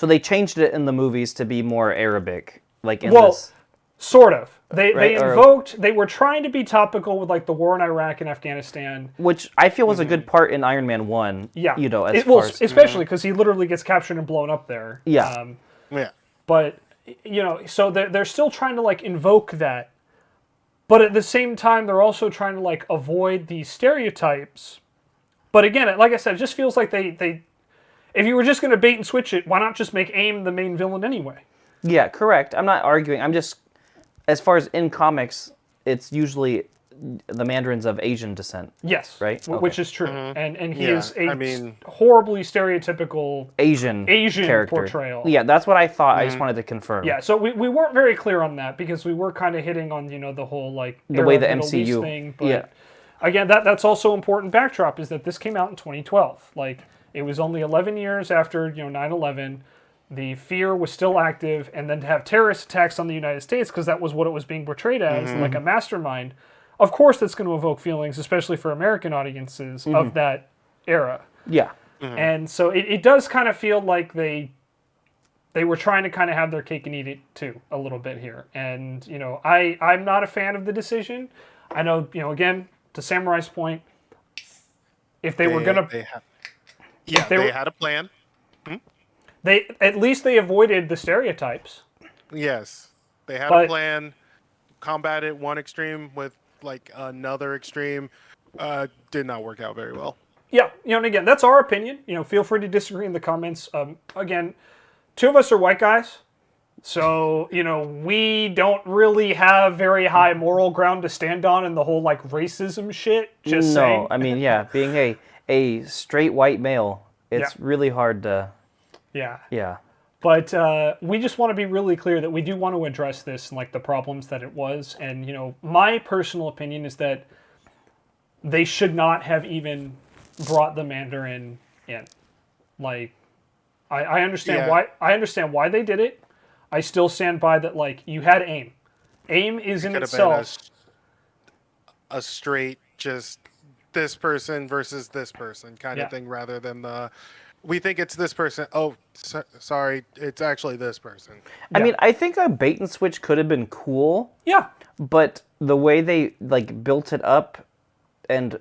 they changed it in the movies to be more Arabic, like in this. Sort of. They were trying to be topical with like the war in Iraq and Afghanistan, which I feel was a good part in Iron Man 1. Yeah, especially because he literally gets captured and blown up there. Yeah, But so they're still trying to like invoke that, but at the same time they're also trying to like avoid these stereotypes. But again, like I said, it just feels like they if you were just going to bait and switch it, why not just make AIM the main villain anyway? Yeah, correct. I'm not arguing. I'm just, as far as in comics, it's usually the Mandarin's of Asian descent. Yes. Right? Which is true. And he is a horribly stereotypical Asian character portrayal. Yeah, that's what I thought. I just wanted to confirm. Yeah, so we weren't very clear on that, because we were kind of hitting on, the whole, like, the way the Middle MCU East thing. But again, that's also important backdrop, is that this came out in 2012. Like, it was only 11 years after, 9/11. The fear was still active, and then to have terrorist attacks on the United States, because that was what it was being portrayed as, like a mastermind. Of course, that's going to evoke feelings, especially for American audiences of that era. Yeah. And so it does kind of feel like they were trying to kind of have their cake and eat it too, a little bit here. And, I'm not a fan of the decision. I know, again, to Samurai's point, if they were going to... They had a plan. At least they avoided the stereotypes. Yes. They had a plan, combated one extreme with like another extreme. Did not work out very well. Yeah, and again, that's our opinion. Feel free to disagree in the comments. Again, two of us are white guys, so we don't really have very high moral ground to stand on in the whole like racism shit. Just saying. I mean, being a straight white male, it's really hard to. Yeah. But we just want to be really clear that we do want to address this and like the problems that it was. And, my personal opinion is that they should not have even brought the Mandarin in. Like, I understand why they did it. I still stand by that, like, you had AIM. AIM is in itself a straight just this person versus this person kind of thing, rather than we think it's this person. Oh, sorry, it's actually this person. I mean, I think a bait and switch could have been cool. Yeah. But the way they like built it up, and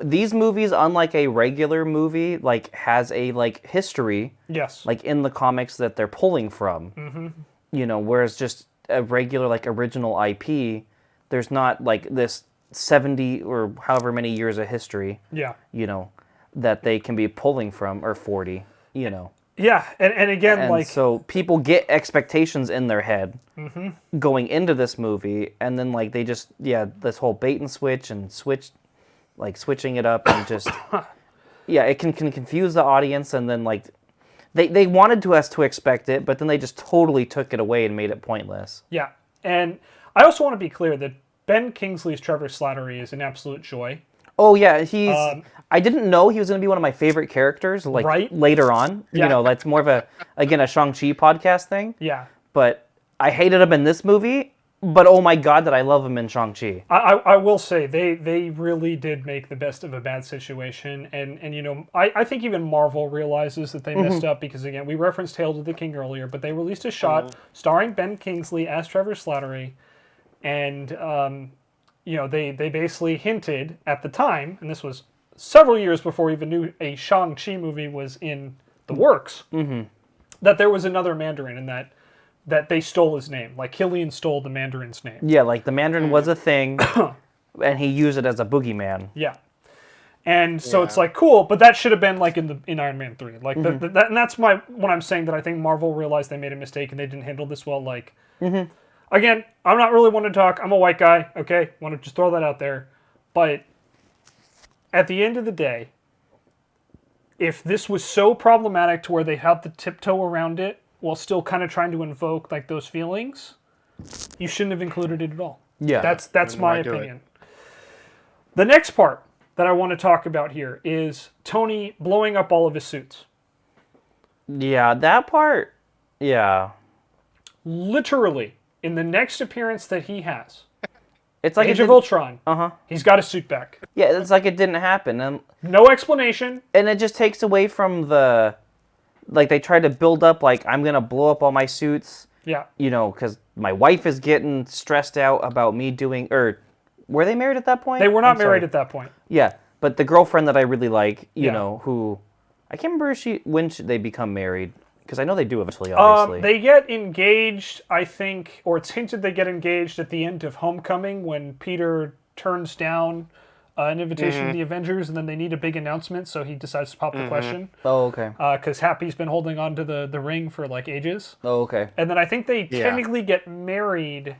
these movies, unlike a regular movie, like has a like history. Yes. Like in the comics that they're pulling from. Whereas just a regular like original IP, there's not like this 70 or however many years of history. Yeah. That they can be pulling from, or 40, Yeah, and again, And like, so people get expectations in their head going into this movie, and then like they just this whole bait and switch and switching it up and just it can confuse the audience, and then like they wanted us to expect it, but then they just totally took it away and made it pointless. yeah. And I also want to be clear that Ben Kingsley's Trevor Slattery is an absolute joy. Oh yeah, he's. I didn't know he was going to be one of my favorite characters. Like Right? later on, Yeah. you know, that's more of a Shang-Chi podcast thing. Yeah. But I hated him in this movie. But oh my god, that I love him in Shang-Chi. I will say they really did make the best of a bad situation, and you know, I think even Marvel realizes that they messed up, because again, we referenced Hail to the King earlier, but they released a shot starring Ben Kingsley as Trevor Slattery, and you know, they basically hinted at the time, and this was several years before we even knew a Shang-Chi movie was in the works, that there was another Mandarin, and that they stole his name. Like, Killian stole the Mandarin's name. Yeah, like the Mandarin was a thing, and he used it as a boogeyman. Yeah. And so it's like, cool, but that should have been like in Iron Man 3. Like, and that's what I'm saying, that I think Marvel realized they made a mistake and they didn't handle this well. Like, again, I'm not really one to talk. I'm a white guy, okay? Want to just throw that out there. But at the end of the day, if this was so problematic to where they had to tiptoe around it while still kind of trying to invoke like those feelings, you shouldn't have included it at all. Yeah. That's my opinion. The next part that I want to talk about here is Tony blowing up all of his suits. Yeah, that part. Yeah. Literally, in the next appearance that he has, It's like Age of Ultron, he's got his suit back. Yeah, it's like it didn't happen. And No explanation. it just takes away from the, like, they tried to build up, like, I'm going to blow up all my suits, Yeah. you know, because my wife is getting stressed out about me doing, or were they married at that point? They were not I'm sorry. married at that point. Yeah, but the girlfriend that I really like, you Yeah. know, who, I can't remember when they become married, because I know they do eventually, obviously. They get engaged, I think, or it's hinted they get engaged at the end of Homecoming when Peter turns down an invitation to the Avengers, and then they need a big announcement, so he decides to pop the question. Oh, okay. Because Happy's been holding on to the ring for like ages. Oh, okay. And then I think they technically get married.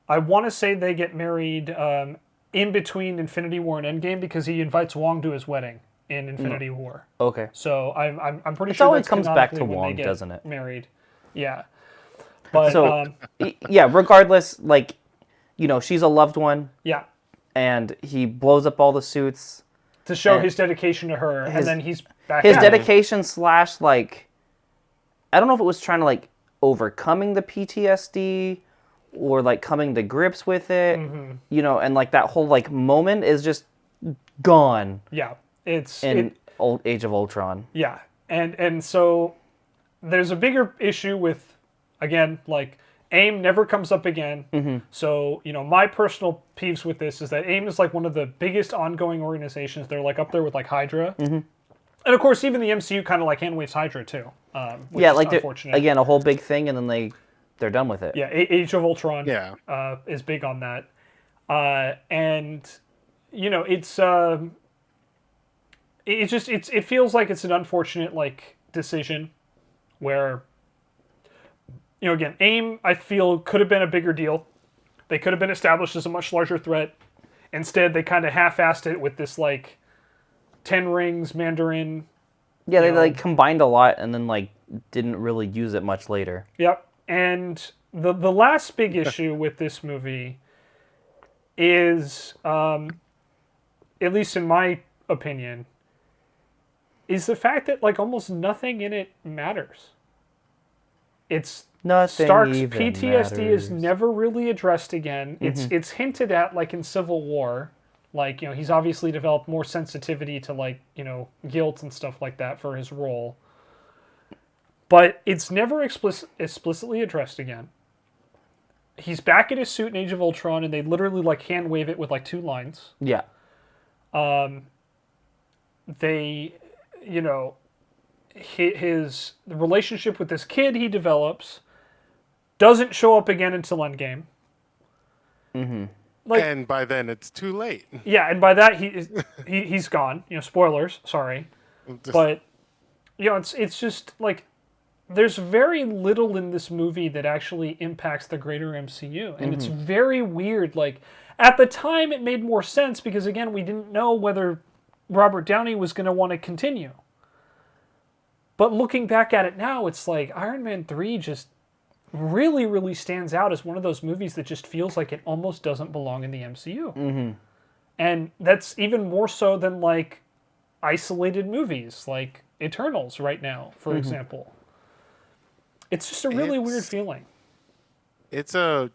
I want to say they get married in between Infinity War and Endgame, because he invites Wong to his wedding in Infinity War. Okay. So I'm pretty It sure always that's comes back to canonically when Wong, they get doesn't it? married. Yeah. But So, yeah, regardless, like, you know, she's a loved one, yeah, and he blows up all the suits. to show and his dedication to her, and then he's back. His at it. dedication / like, I don't know if it was trying to, like, overcoming the PTSD or, like, coming to grips with it, you know, and, like, that whole, like, moment is just gone Yeah, in Age of Ultron. Yeah, and so there's a bigger issue with, again, like, AIM never comes up again. So, you know, my personal peeves with this is that AIM is like one of the biggest ongoing organizations. They're like up there with like Hydra. And of course, even the MCU kind of like handwaves Hydra too. Which Yeah, is like, unfortunate. again, a whole big thing, and then they're done with it. Yeah, Age of Ultron Yeah. is big on that. And, you know, it feels like it's an unfortunate, like, decision where, you know, again, AIM, I feel, could have been a bigger deal. They could have been established as a much larger threat. Instead, they kind of half-assed it with this, like, 10 Rings, Mandarin. Yeah, they, know. like, combined a lot and then, like, didn't really use it much later. Yep. And the last big issue with this movie is, at least in my opinion, is the fact that, like, almost nothing in it matters. It's Nothing Stark's even PTSD is matters. never really addressed again. It's hinted at, like, in Civil War. Like, you know, he's obviously developed more sensitivity to, like, you know, guilt and stuff like that for his role. But it's never explicitly addressed again. He's back in his suit in Age of Ultron, and they literally, like, hand wave it with, like, 2 lines. Yeah. They, you know, the relationship with this kid he develops doesn't show up again until Endgame. Like, And by then it's too late. yeah, and by that he's gone. You know, spoilers. Sorry, Just- but it's just like there's very little in this movie that actually impacts the greater MCU, and it's very weird. Like at the time, it made more sense because again, we didn't know whether Robert Downey was going to want to continue. But looking back at it now, it's like Iron Man 3 just really, really stands out as one of those movies that just feels like it almost doesn't belong in the MCU. Mm-hmm. And that's even more so than like isolated movies like Eternals right now, for example. It's just a really weird feeling. It's a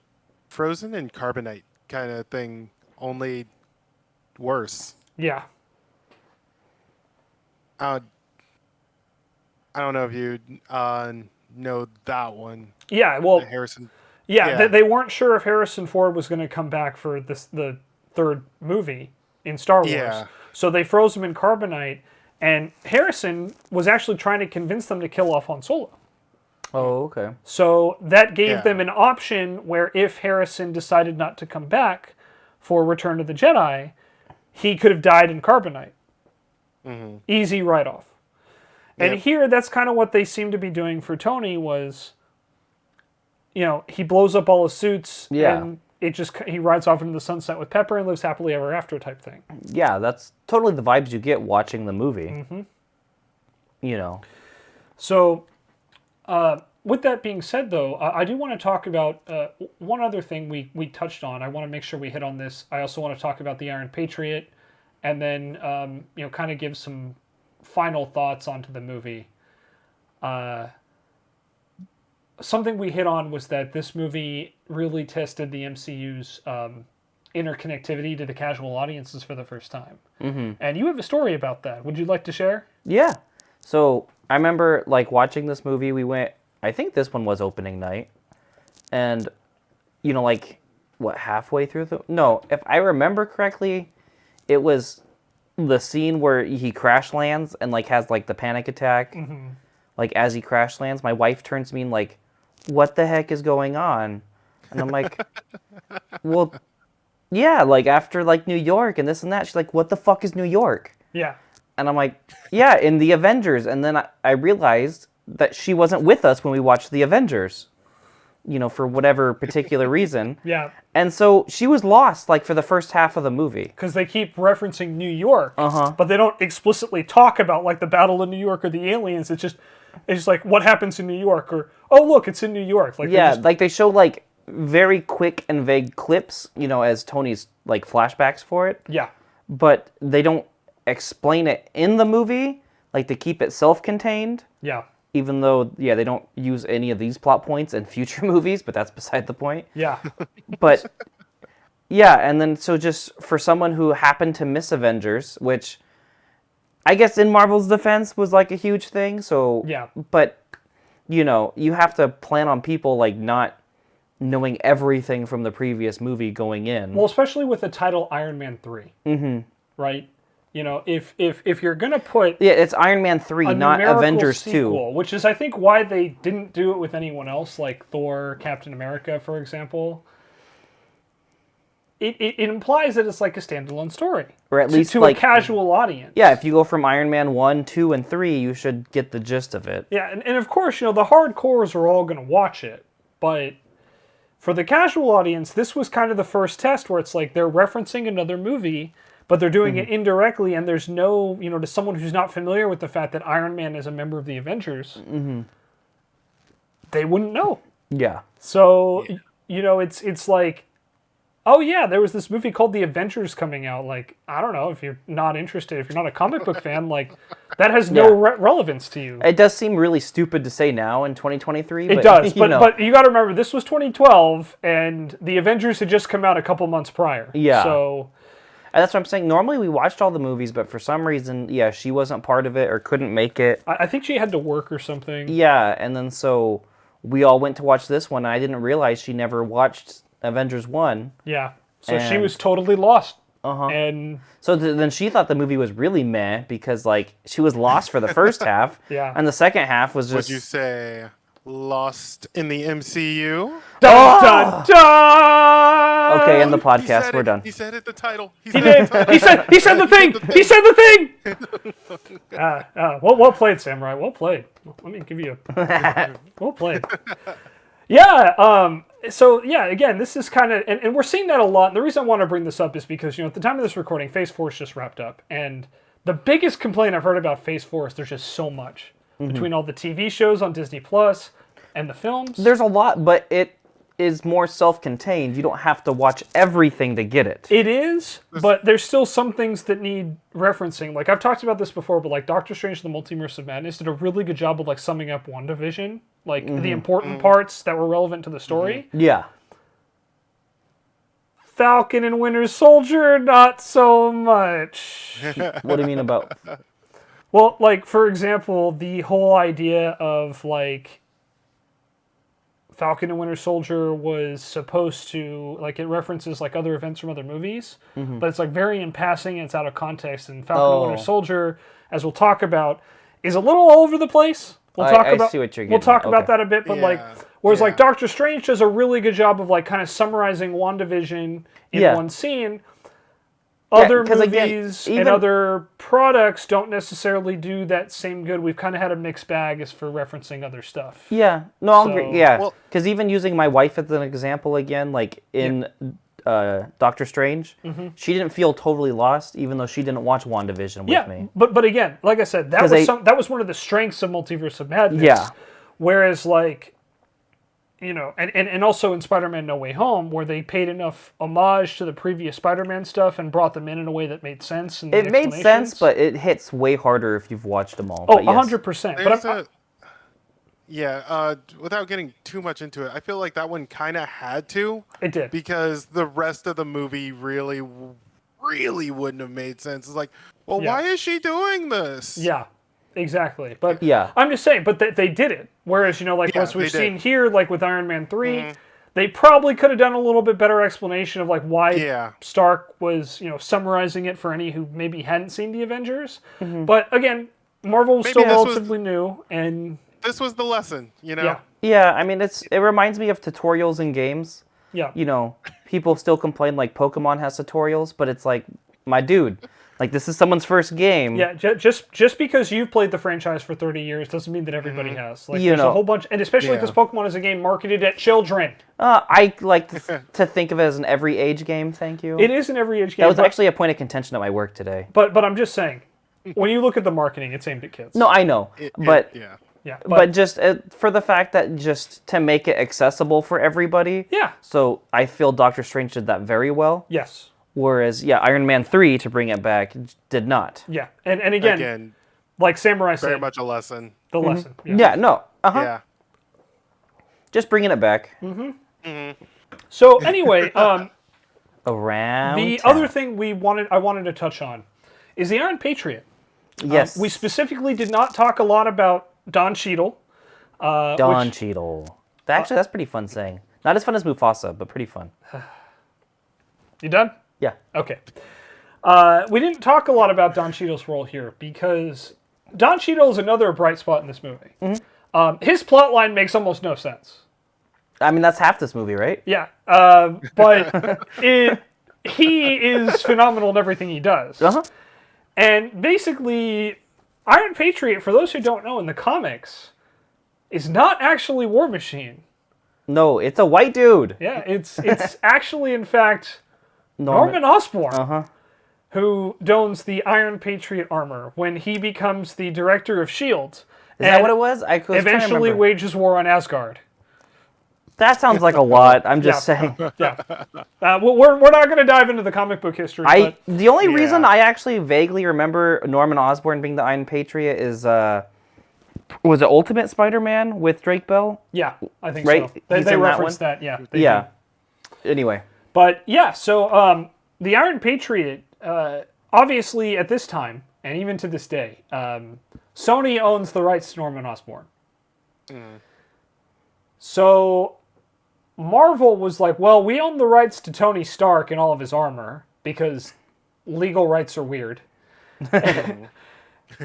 Frozen and Carbonite kind of thing, only worse. Yeah. I don't know if you know that one. Yeah, well, Harrison. Yeah, they weren't sure if Harrison Ford was going to come back for the third movie in Star Wars. Yeah. So they froze him in Carbonite, and Harrison was actually trying to convince them to kill off Han Solo. Oh, okay. So that gave them an option where if Harrison decided not to come back for Return of the Jedi, he could have died in Carbonite. Mm-hmm. Easy write-off. And here, that's kind of what they seem to be doing for Tony was, he blows up all his suits, and he rides off into the sunset with Pepper and lives happily ever after type thing. Yeah, that's totally the vibes you get watching the movie. Mm-hmm. So, with that being said, though, I do want to talk about one other thing we touched on. I want to make sure we hit on this. I also want to talk about the Iron Patriot, and then kind of give some final thoughts onto the movie. Something we hit on was that this movie really tested the MCU's interconnectivity to the casual audiences for the first time. Mm-hmm. And you have a story about that. Would you like to share? Yeah. So I remember watching this movie. We went, I think this one was opening night. And, halfway through no, if I remember correctly, it was the scene where he crash lands and has the panic attack. Mm-hmm. As he crash lands, my wife turns to me and what the heck is going on? And I'm like, well, yeah, after New York and this and that. She's like, what the fuck is New York? Yeah. And I'm like, yeah, in the Avengers. And then I realized that she wasn't with us when we watched the Avengers, for whatever particular reason. Yeah. And so she was lost, for the first half of the movie. Because they keep referencing New York, but they don't explicitly talk about, the Battle of New York or the aliens. It's just what happens in New York, or, oh, look, it's in New York. They show, very quick and vague clips, as Tony's, flashbacks for it. Yeah. But they don't explain it in the movie, to keep it self-contained. Yeah. Even though, they don't use any of these plot points in future movies, but that's beside the point. Yeah. But, yeah, and then so just for someone who happened to miss Avengers, which I guess in Marvel's defense was a huge thing, so... Yeah. But, you have to plan on people, not knowing everything from the previous movie going in. Well, especially with the title Iron Man 3. Mm-hmm. Right? If you're going to put... Yeah, it's Iron Man 3, not Avengers sequel, 2. Which is, I think, why they didn't do it with anyone else, like Thor, Captain America, for example. It implies that it's a standalone story. Or at least to a casual audience. Yeah, if you go from Iron Man 1, 2, and 3, you should get the gist of it. Yeah, and of course, the hardcores are all going to watch it. But for the casual audience, this was kind of the first test where it's they're referencing another movie, but they're doing it indirectly, and there's no, to someone who's not familiar with the fact that Iron Man is a member of the Avengers, they wouldn't know. Yeah. So, it's oh yeah, there was this movie called The Avengers coming out. I don't know, if you're not interested, if you're not a comic book fan, that has no relevance to you. It does seem really stupid to say now in 2023. It does, but you got to remember, this was 2012, and The Avengers had just come out a couple months prior. Yeah. So... And that's what I'm saying. Normally we watched all the movies, but for some reason, she wasn't part of it or couldn't make it. I think she had to work or something. Yeah, and then so we all went to watch this one, and I didn't realize she never watched Avengers 1. Yeah, so she was totally lost. Uh-huh. And so then she thought the movie was really meh because, she was lost for the first half. Yeah. And the second half was just... Would you say lost in the MCU? Dun, dun, dun! Okay, in the He podcast, said we're it. done. He said it. The title. He did. He said the thing. He said the thing. Well played, Samurai. Well played. Let me give you a. Well played. Yeah. So yeah. Again, this is kind of, and we're seeing that a lot. And the reason I want to bring this up is because at the time of this recording, Phase 4 is just wrapped up, and the biggest complaint I've heard about Phase 4 is there's just so much between all the TV shows on Disney Plus and the films. There's a lot, but it is more self-contained. You don't have to watch everything to get it. It is, but there's still some things that need referencing. Like, I've talked about this before, but like Doctor Strange and the Multiverse of Madness did a really good job of like summing up WandaVision, like the important parts that were relevant to the story. Yeah. Falcon and Winter Soldier, not so much. What do you mean about? Well, like, for example, the whole idea of like Falcon and Winter Soldier was supposed to, like, it references like other events from other movies, but it's like very in passing and it's out of context. And Falcon and Winter Soldier, as we'll talk about, is a little all over the place. We'll talk about. see what you're We'll getting talk at. about Okay. that a bit, but like, whereas like Doctor Strange does a really good job of like kind of summarizing WandaVision in one scene. Other 'cause movies again, and even- other products don't necessarily do that same good. We've kind of had a mixed bag as for referencing other stuff. Yeah. No, I'll So- agree. Yeah. Well- Because even using my wife as an example again, like in Doctor Strange, she didn't feel totally lost, even though she didn't watch WandaVision with me. but again, like I said, that 'Cause was that was one of the strengths of Multiverse of Madness. Yeah. Whereas like, and also in Spider-Man No Way Home, where they paid enough homage to the previous Spider-Man stuff and brought them in a way that made sense. And It made sense, but it hits way harder if you've watched them all. oh, But yes. 100%. But Without getting too much into it, I feel like that one kind of had to. it did. Because the rest of the movie really wouldn't have made sense. It's like, well, Yeah. why is she doing this? Yeah, exactly. But Yeah. I'm just saying, but they did it. Whereas, like Yeah, as we've they did. seen here, like with Iron Man 3, they probably could have done a little bit better explanation of like why Yeah. Stark was, summarizing it for any who maybe hadn't seen the Avengers. But again, Marvel was Maybe still this was- relatively new, and This was the lesson, yeah, Yeah, I mean, it reminds me of tutorials in games. yeah. People still complain like Pokemon has tutorials, but it's like, my dude, like this is someone's first game. Yeah, just because you've played the franchise for 30 years doesn't mean that everybody has. Like, You there's a know. whole bunch, and especially because Pokemon is a game marketed at children. I like to think of it as an every age game. Thank you. It is an every age game. That was but, actually a point of contention at my work today. but I'm just saying, when you look at the marketing, it's aimed at kids. No, I know, but yeah. Yeah, but just for the fact that just to make it accessible for everybody. yeah, So I feel Doctor Strange did that very well. yes, Whereas, Iron Man 3, to bring it back, did not. yeah, and again, Again, like Samurai very said, much a lesson. the lesson. Yeah, no. Yeah. Just bringing it back. So anyway, Around the town. other thing I wanted to touch on is the Iron Patriot. Yes. We specifically did not talk a lot about Don Cheadle. Don Cheadle. Actually, that's pretty fun saying. Not as fun as Mufasa, but pretty fun. You done? Yeah. Okay. We didn't talk a lot about Don Cheadle's role here because Don Cheadle is another bright spot in this movie. His plot line makes almost no sense. I mean, that's half this movie, right? Yeah, but he is phenomenal in everything he does. Uh-huh. And basically, Iron Patriot, for those who don't know, in the comics, is not actually War Machine. No, it's a white dude. Yeah, it's actually, in fact, Norman Osborn, who dons the Iron Patriot armor when he becomes the director of S.H.I.E.L.D. Is that what it was? I was trying to Eventually remember. wages war on Asgard. That sounds like a lot. I'm just saying. Yeah. We're not going to dive into the comic book history. But The only Yeah. reason I actually vaguely remember Norman Osborn being the Iron Patriot is was it Ultimate Spider-Man with Drake Bell? yeah, I think Right? so. They He's in that referenced one? that, yeah. They Yeah. do. Anyway. But yeah, so the Iron Patriot, obviously at this time, and even to this day, Sony owns the rights to Norman Osborn. So Marvel was like, well, we own the rights to Tony Stark and all of his armor because legal rights are weird.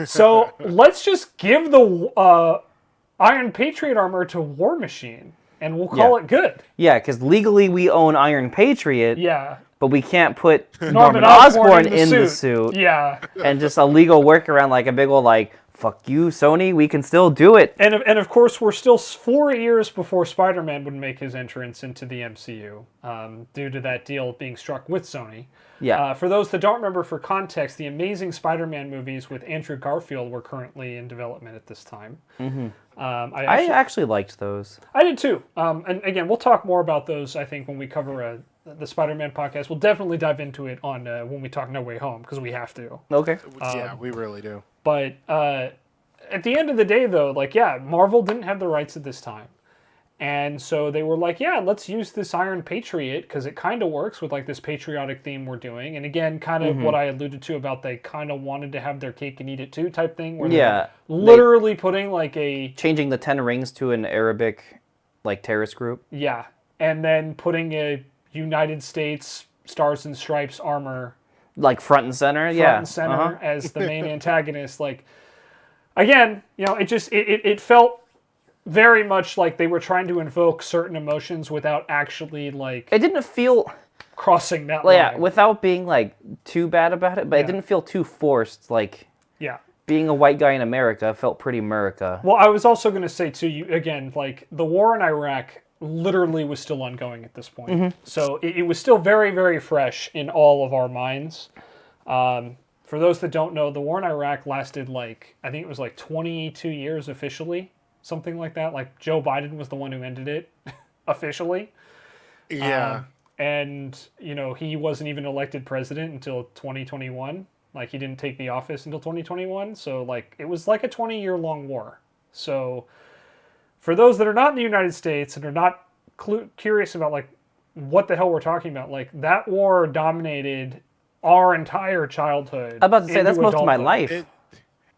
So let's just give the Iron Patriot armor to War Machine. and we'll call it good. Yeah, because legally we own Iron Patriot. Yeah. But we can't put Norman Osborn in the suit. Yeah. And just a legal workaround, like a big old, like, fuck you, Sony, we can still do it. And of course, we're still 4 years before Spider-Man would make his entrance into the MCU, due to that deal being struck with Sony. Yeah. For those that don't remember, for context, the Amazing Spider-Man movies with Andrew Garfield were currently in development at this time. Mm-hmm. I actually liked those. I did too. And again, we'll talk more about those, I think, when we cover the Spider-Man podcast. We'll definitely dive into it on when we talk No Way Home, because we have to. Okay. Yeah, we really do. But at the end of the day, though, like, yeah, Marvel didn't have the rights at this time. And so they were like, yeah, let's use this Iron Patriot, because it kind of works with, like, this patriotic theme we're doing. And again, kind of what I alluded to about they kind of wanted to have their cake and eat it too type thing, where they're literally putting, like, changing the 10 rings to an Arabic, like, terrorist group. Yeah. And then putting a United States Stars and Stripes armor. Like, front and center, front and center as the main antagonist. Like, again, you know, it felt very much like they were trying to invoke certain emotions without actually, like... It didn't feel... crossing that line. Yeah, without being, like, too bad about it, but it didn't feel too forced, like... Yeah. Being a white guy in America felt pretty America. Well, I was also going to say, too, you again, like, the war in Iraq literally was still ongoing at this point. So it was still very, very fresh in all of our minds. For those that don't know, the war in Iraq lasted, like, I think it was, like, 22 years officially. Something like that. Like, Joe Biden was the one who ended it officially. Yeah. And, you know, he wasn't even elected president until 2021. Like, he didn't take the office until 2021. So, like, it was like a 20-year-long war. So, for those that are not in the United States and are not curious about, like, what the hell we're talking about, like, that war dominated our entire childhood. I'm about to say, that's most of my life.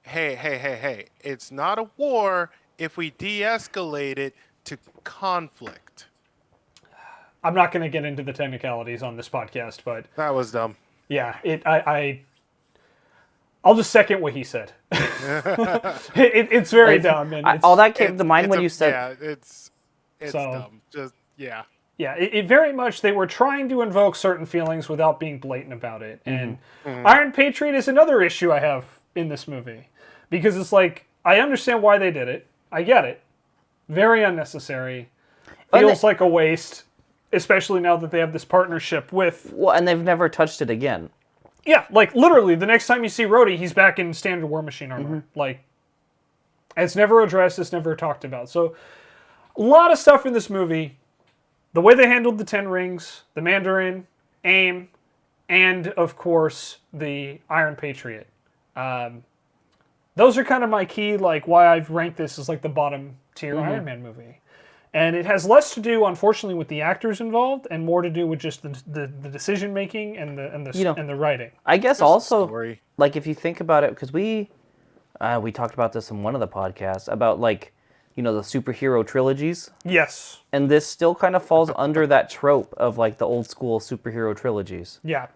Hey. It's not a war if we de-escalate it to conflict. I'm not going to get into the technicalities on this podcast, but... That was dumb. Yeah, I'll just second what he said. It's very dumb. And all that came to mind when you said... Yeah, it's dumb. Just, yeah. Yeah, it very much, they were trying to invoke certain feelings without being blatant about it. And Iron Patriot is another issue I have in this movie. Because it's like, I understand why they did it. I get it. Very unnecessary. Feels like a waste. Especially now that they have this partnership with... Well, and they've never touched it again. Yeah, like, literally, the next time you see Rhodey, he's back in standard War Machine armor. Like, it's never addressed, it's never talked about. So, a lot of stuff in this movie. The way they handled the 10 rings, the Mandarin, AIM, and, of course, the Iron Patriot. Those are kind of my key, like, why I've ranked this as, like, the bottom tier Iron Man movie. And it has less to do, unfortunately, with the actors involved, and more to do with just the decision making and the writing. I guess also, like, if you think about it, because we talked about this in one of the podcasts about, like, you know, the superhero trilogies. Yes. And this still kind of falls under that trope of, like, the old school superhero trilogies. Yeah.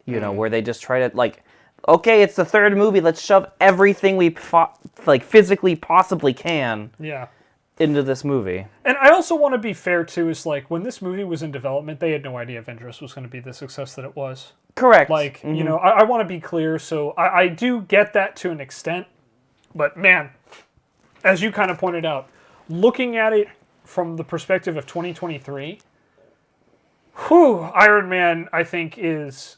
You know, where they just try to, like, okay, it's the third movie, let's shove everything we physically possibly can. Yeah. Into this movie. And I also want to be fair, too, is like, when this movie was in development, they had no idea Avengers was going to be the success that it was. Correct. Like, you know, I want to be clear, so I do get that to an extent, but man, as you kind of pointed out, looking at it from the perspective of 2023, Iron Man, I think, is...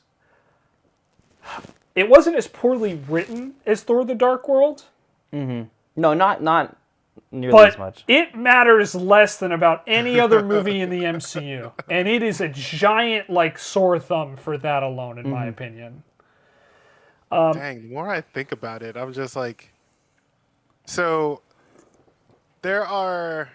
It wasn't as poorly written as Thor: The Dark World. No, not nearly but as much. It matters less than about any other movie in the MCU. And it is a giant, like, sore thumb for that alone, in my opinion. Dang, the more I think about it, I'm just like... So, there are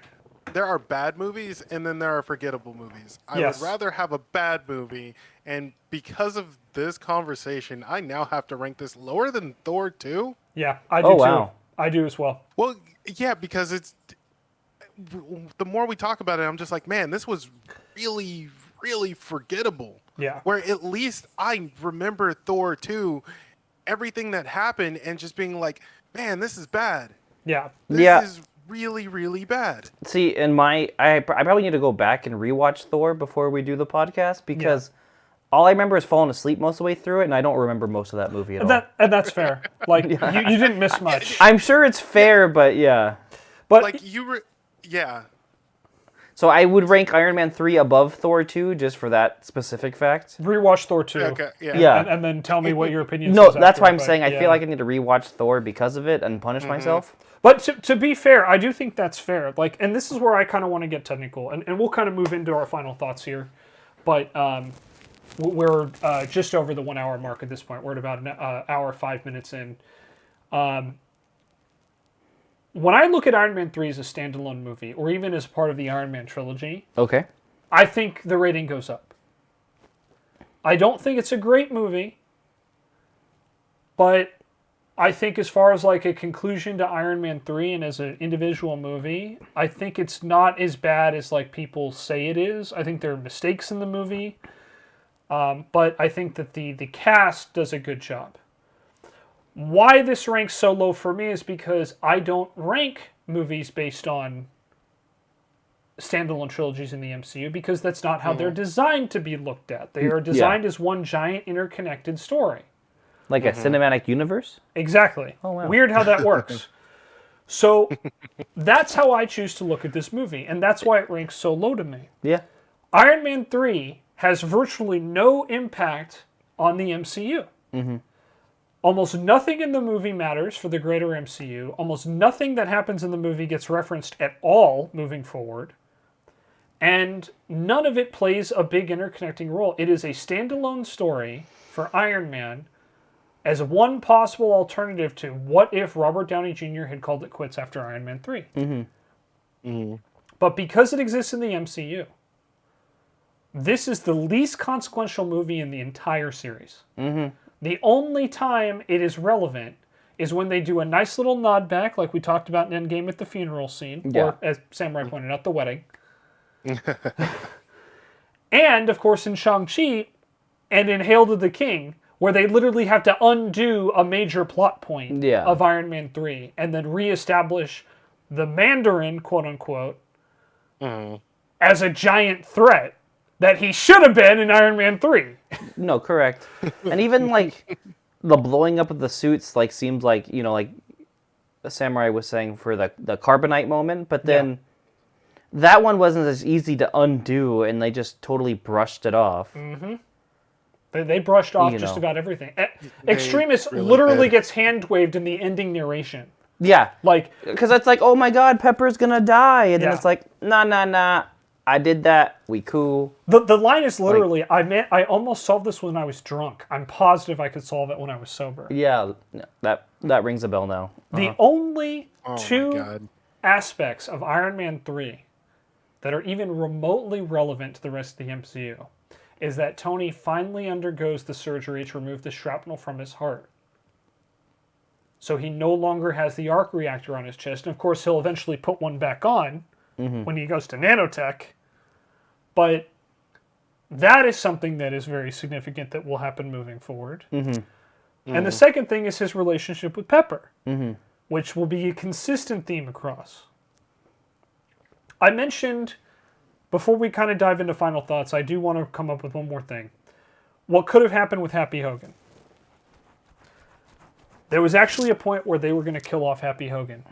bad movies, and then there are forgettable movies. I would rather have a bad movie, and because of this conversation, I now have to rank this lower than Thor 2? Yeah, I do too. I do as well. Well, yeah, because it's... The more we talk about it, I'm just like, man, this was really, really forgettable. Yeah. Where at least I remember Thor 2, everything that happened, and just being like, man, this is bad. Yeah. This is really, really bad. See, I probably need to go back and rewatch Thor before we do the podcast because all I remember is falling asleep most of the way through it, and I don't remember most of that movie at all. And that's fair. Like, you didn't miss much. I'm sure it's fair, but yeah. But Like yeah. So I would rank Iron Man 3 above Thor 2 just for that specific fact. rewatch Thor 2. Okay. Yeah. Yeah. And then tell me what your opinion No, is. that's after, why I'm but, saying I yeah. feel like I need to rewatch Thor because of it and punish myself. But to be fair, I do think that's fair. Like, and this is where I kind of want to get technical, and we'll kind of move into our final thoughts here. But we're just over the 1 hour mark at this point. We're at about an hour 5 minutes in. When I look at Iron Man 3 as a standalone movie, or even as part of the Iron Man trilogy, Okay. I think the rating goes up. I don't think it's a great movie, but I think as far as like a conclusion to Iron Man 3 and as an individual movie, I think it's not as bad as like people say it is. I think there are mistakes in the movie, but I think that the cast does a good job. Why this ranks so low for me is because I don't rank movies based on standalone trilogies in the MCU because that's not how they're designed to be looked at. They are designed as one giant interconnected story. Like a cinematic universe? Exactly. Oh, wow. Weird how that works. So that's how I choose to look at this movie, and that's why it ranks so low to me. Yeah. Iron Man 3 has virtually no impact on the MCU. Almost nothing in the movie matters for the greater MCU. Almost nothing that happens in the movie gets referenced at all moving forward. And none of it plays a big interconnecting role. It is a standalone story for Iron Man as one possible alternative to what if Robert Downey Jr. had called it quits after Iron Man 3. But because it exists in the MCU, this is the least consequential movie in the entire series. The only time it is relevant is when they do a nice little nod back, like we talked about in Endgame with the funeral scene, or as Samurai pointed out, the wedding. And, of course, in Shang-Chi and in Hail to the King, where they literally have to undo a major plot point of Iron Man 3 and then reestablish the Mandarin, quote-unquote, as a giant threat that he should have been in Iron Man 3. No, correct. And even, like, the blowing up of the suits, like, seems like, you know, like Samurai was saying for the carbonite moment, but then that one wasn't as easy to undo, and they just totally brushed it off. They brushed off just about everything. Extremis literally gets hand-waved in the ending narration. Yeah. Like, because it's like, oh my god, Pepper's gonna die. And then it's like, nah. I did that. We cool. The line is literally, I almost solved this when I was drunk. I'm positive I could solve it when I was sober. Yeah, that rings a bell now. The only two aspects of Iron Man 3 that are even remotely relevant to the rest of the MCU is that Tony finally undergoes the surgery to remove the shrapnel from his heart. So he no longer has the arc reactor on his chest. And of course, he'll eventually put one back on when he goes to nanotech. But that is something that is very significant that will happen moving forward. And the second thing is his relationship with Pepper, which will be a consistent theme across. I mentioned, before we kind of dive into final thoughts, I do want to come up with one more thing. What could have happened with Happy Hogan? There was actually a point where they were going to kill off Happy Hogan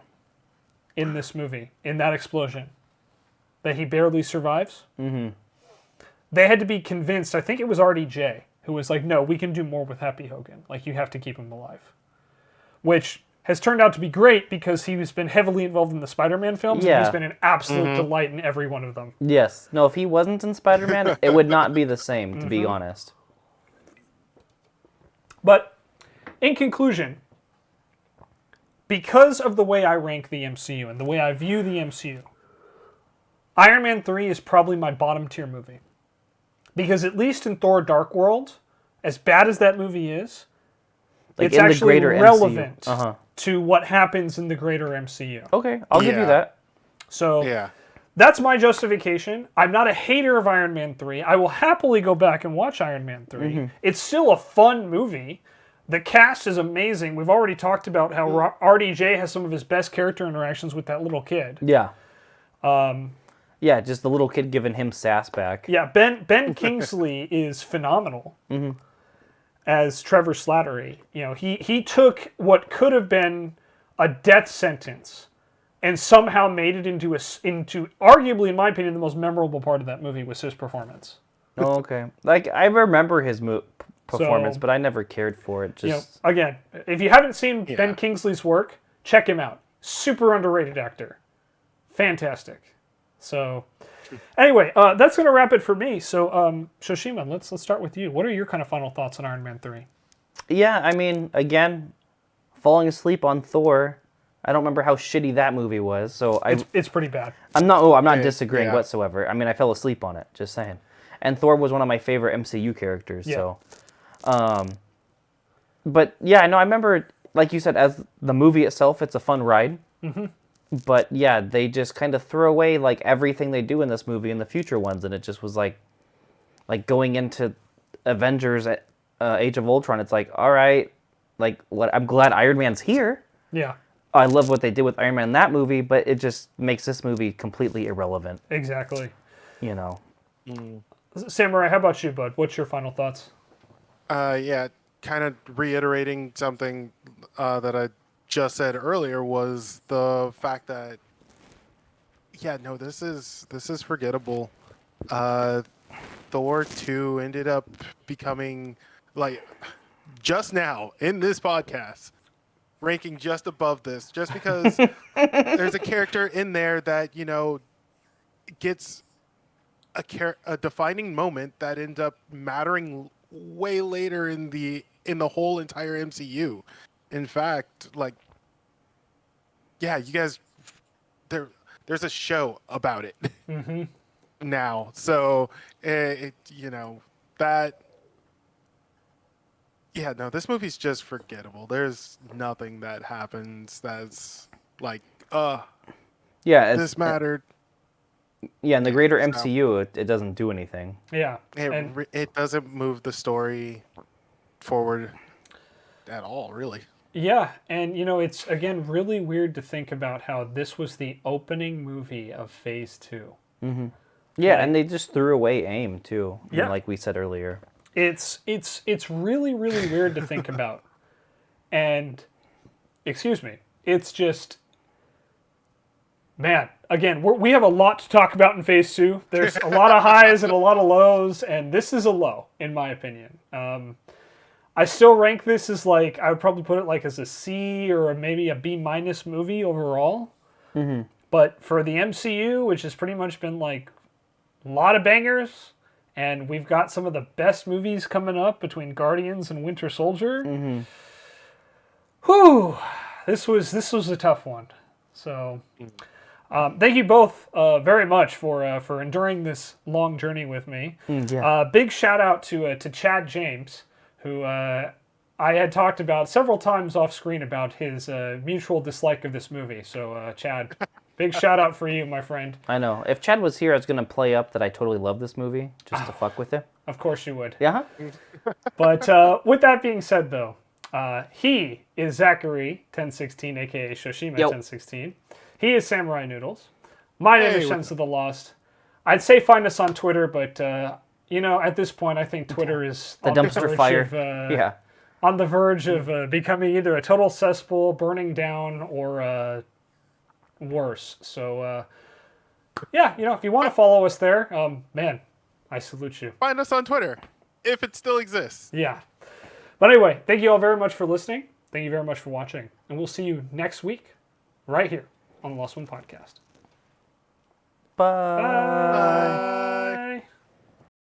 in this movie, in that explosion, that he barely survives. They had to be convinced, I think it was RDJ, who was like, no, we can do more with Happy Hogan. Like, you have to keep him alive. Which has turned out to be great because he's been heavily involved in the Spider-Man films, and he's been an absolute delight in every one of them. Yes. No, if he wasn't in Spider-Man, it would not be the same, to be honest. But, in conclusion, because of the way I rank the MCU and the way I view the MCU, Iron Man 3 is probably my bottom tier movie. Because at least in Thor Dark World, as bad as that movie is, like it's actually relevant to what happens in the greater MCU. Okay, I'll give you that. So that's my justification. I'm not a hater of Iron Man 3. I will happily go back and watch Iron Man 3. It's still a fun movie, The cast is amazing. We've already talked about how RDJ has some of his best character interactions with that little kid. Yeah. Yeah, just the little kid giving him sass back. Yeah, Ben Kingsley is phenomenal as Trevor Slattery. You know, he took what could have been a death sentence and somehow made it into arguably, in my opinion, the most memorable part of that movie was his performance. Oh, okay. Like, I remember his performance, but I never cared for it. Just, you know, again, if you haven't seen Ben Kingsley's work, check him out. Super underrated actor. Fantastic. So, anyway, that's going to wrap it for me. So, Shoshima, let's start with you. What are your kind of final thoughts on Iron Man 3? Yeah, I mean, again, falling asleep on Thor. I don't remember how shitty that movie was. So it's pretty bad. I'm not disagreeing whatsoever. I mean, I fell asleep on it. Just saying. And Thor was one of my favorite MCU characters. Yeah. So, but yeah, no, I remember, like you said, as the movie itself, it's a fun ride. Mm-hmm. But yeah, they just kind of throw away like everything they do in this movie in the future ones, and it just was like going into Avengers at Age of Ultron. It's like, all right, like what? I'm glad Iron Man's here. Yeah. I love what they did with Iron Man in that movie, but it just makes this movie completely irrelevant. Exactly. You know. Samurai, how about you, bud? What's your final thoughts? Yeah, kind of reiterating something that I just said earlier was the fact that, this is forgettable. Thor 2 ended up becoming, like, just now in this podcast, ranking just above this, just because there's a character in there that, gets a defining moment that ends up mattering way later in the whole entire MCU. In fact, like, you guys, there's a show about it now. So, this movie's just forgettable. There's nothing that happens that's like, this mattered. Yeah, in the greater MCU, it doesn't do anything. Yeah. It doesn't move the story forward at all, really. Yeah, and it's again really weird to think about how this was the opening movie of Phase 2. Mm-hmm. Yeah, and they just threw away AIM too. Yeah, like we said earlier. It's really really weird to think about, and excuse me, it's just, man. Again, we have a lot to talk about in Phase 2. There's a lot of highs and a lot of lows, and this is a low, in my opinion. I still rank this as like, I would probably put it like as a C or maybe a B- movie overall. Mm-hmm. But for the MCU, which has pretty much been like a lot of bangers, and we've got some of the best movies coming up between Guardians and Winter Soldier. Mm-hmm. Whew, this was a tough one. So, thank you both very much for enduring this long journey with me. Big shout out to Chad James, who I had talked about several times off screen about his mutual dislike of this movie. So, Chad, big shout out for you, my friend. I know. If Chad was here, I was going to play up that I totally love this movie, just to fuck with him. Of course you would. Yeah? But with that being said, though, he is Zachary 1016, a.k.a. Shoshima 1016. He is SamuraiNoodlez. My name is Shenzo the Lost. I'd say find us on Twitter, but... at this point, I think Twitter is the dumpster fire. On the verge of becoming either a total cesspool, burning down, or worse. So, if you want to follow us there, man, I salute you. Find us on Twitter, if it still exists. Yeah. But anyway, thank you all very much for listening. Thank you very much for watching. And we'll see you next week, right here on the Lost One Podcast. Bye. Bye.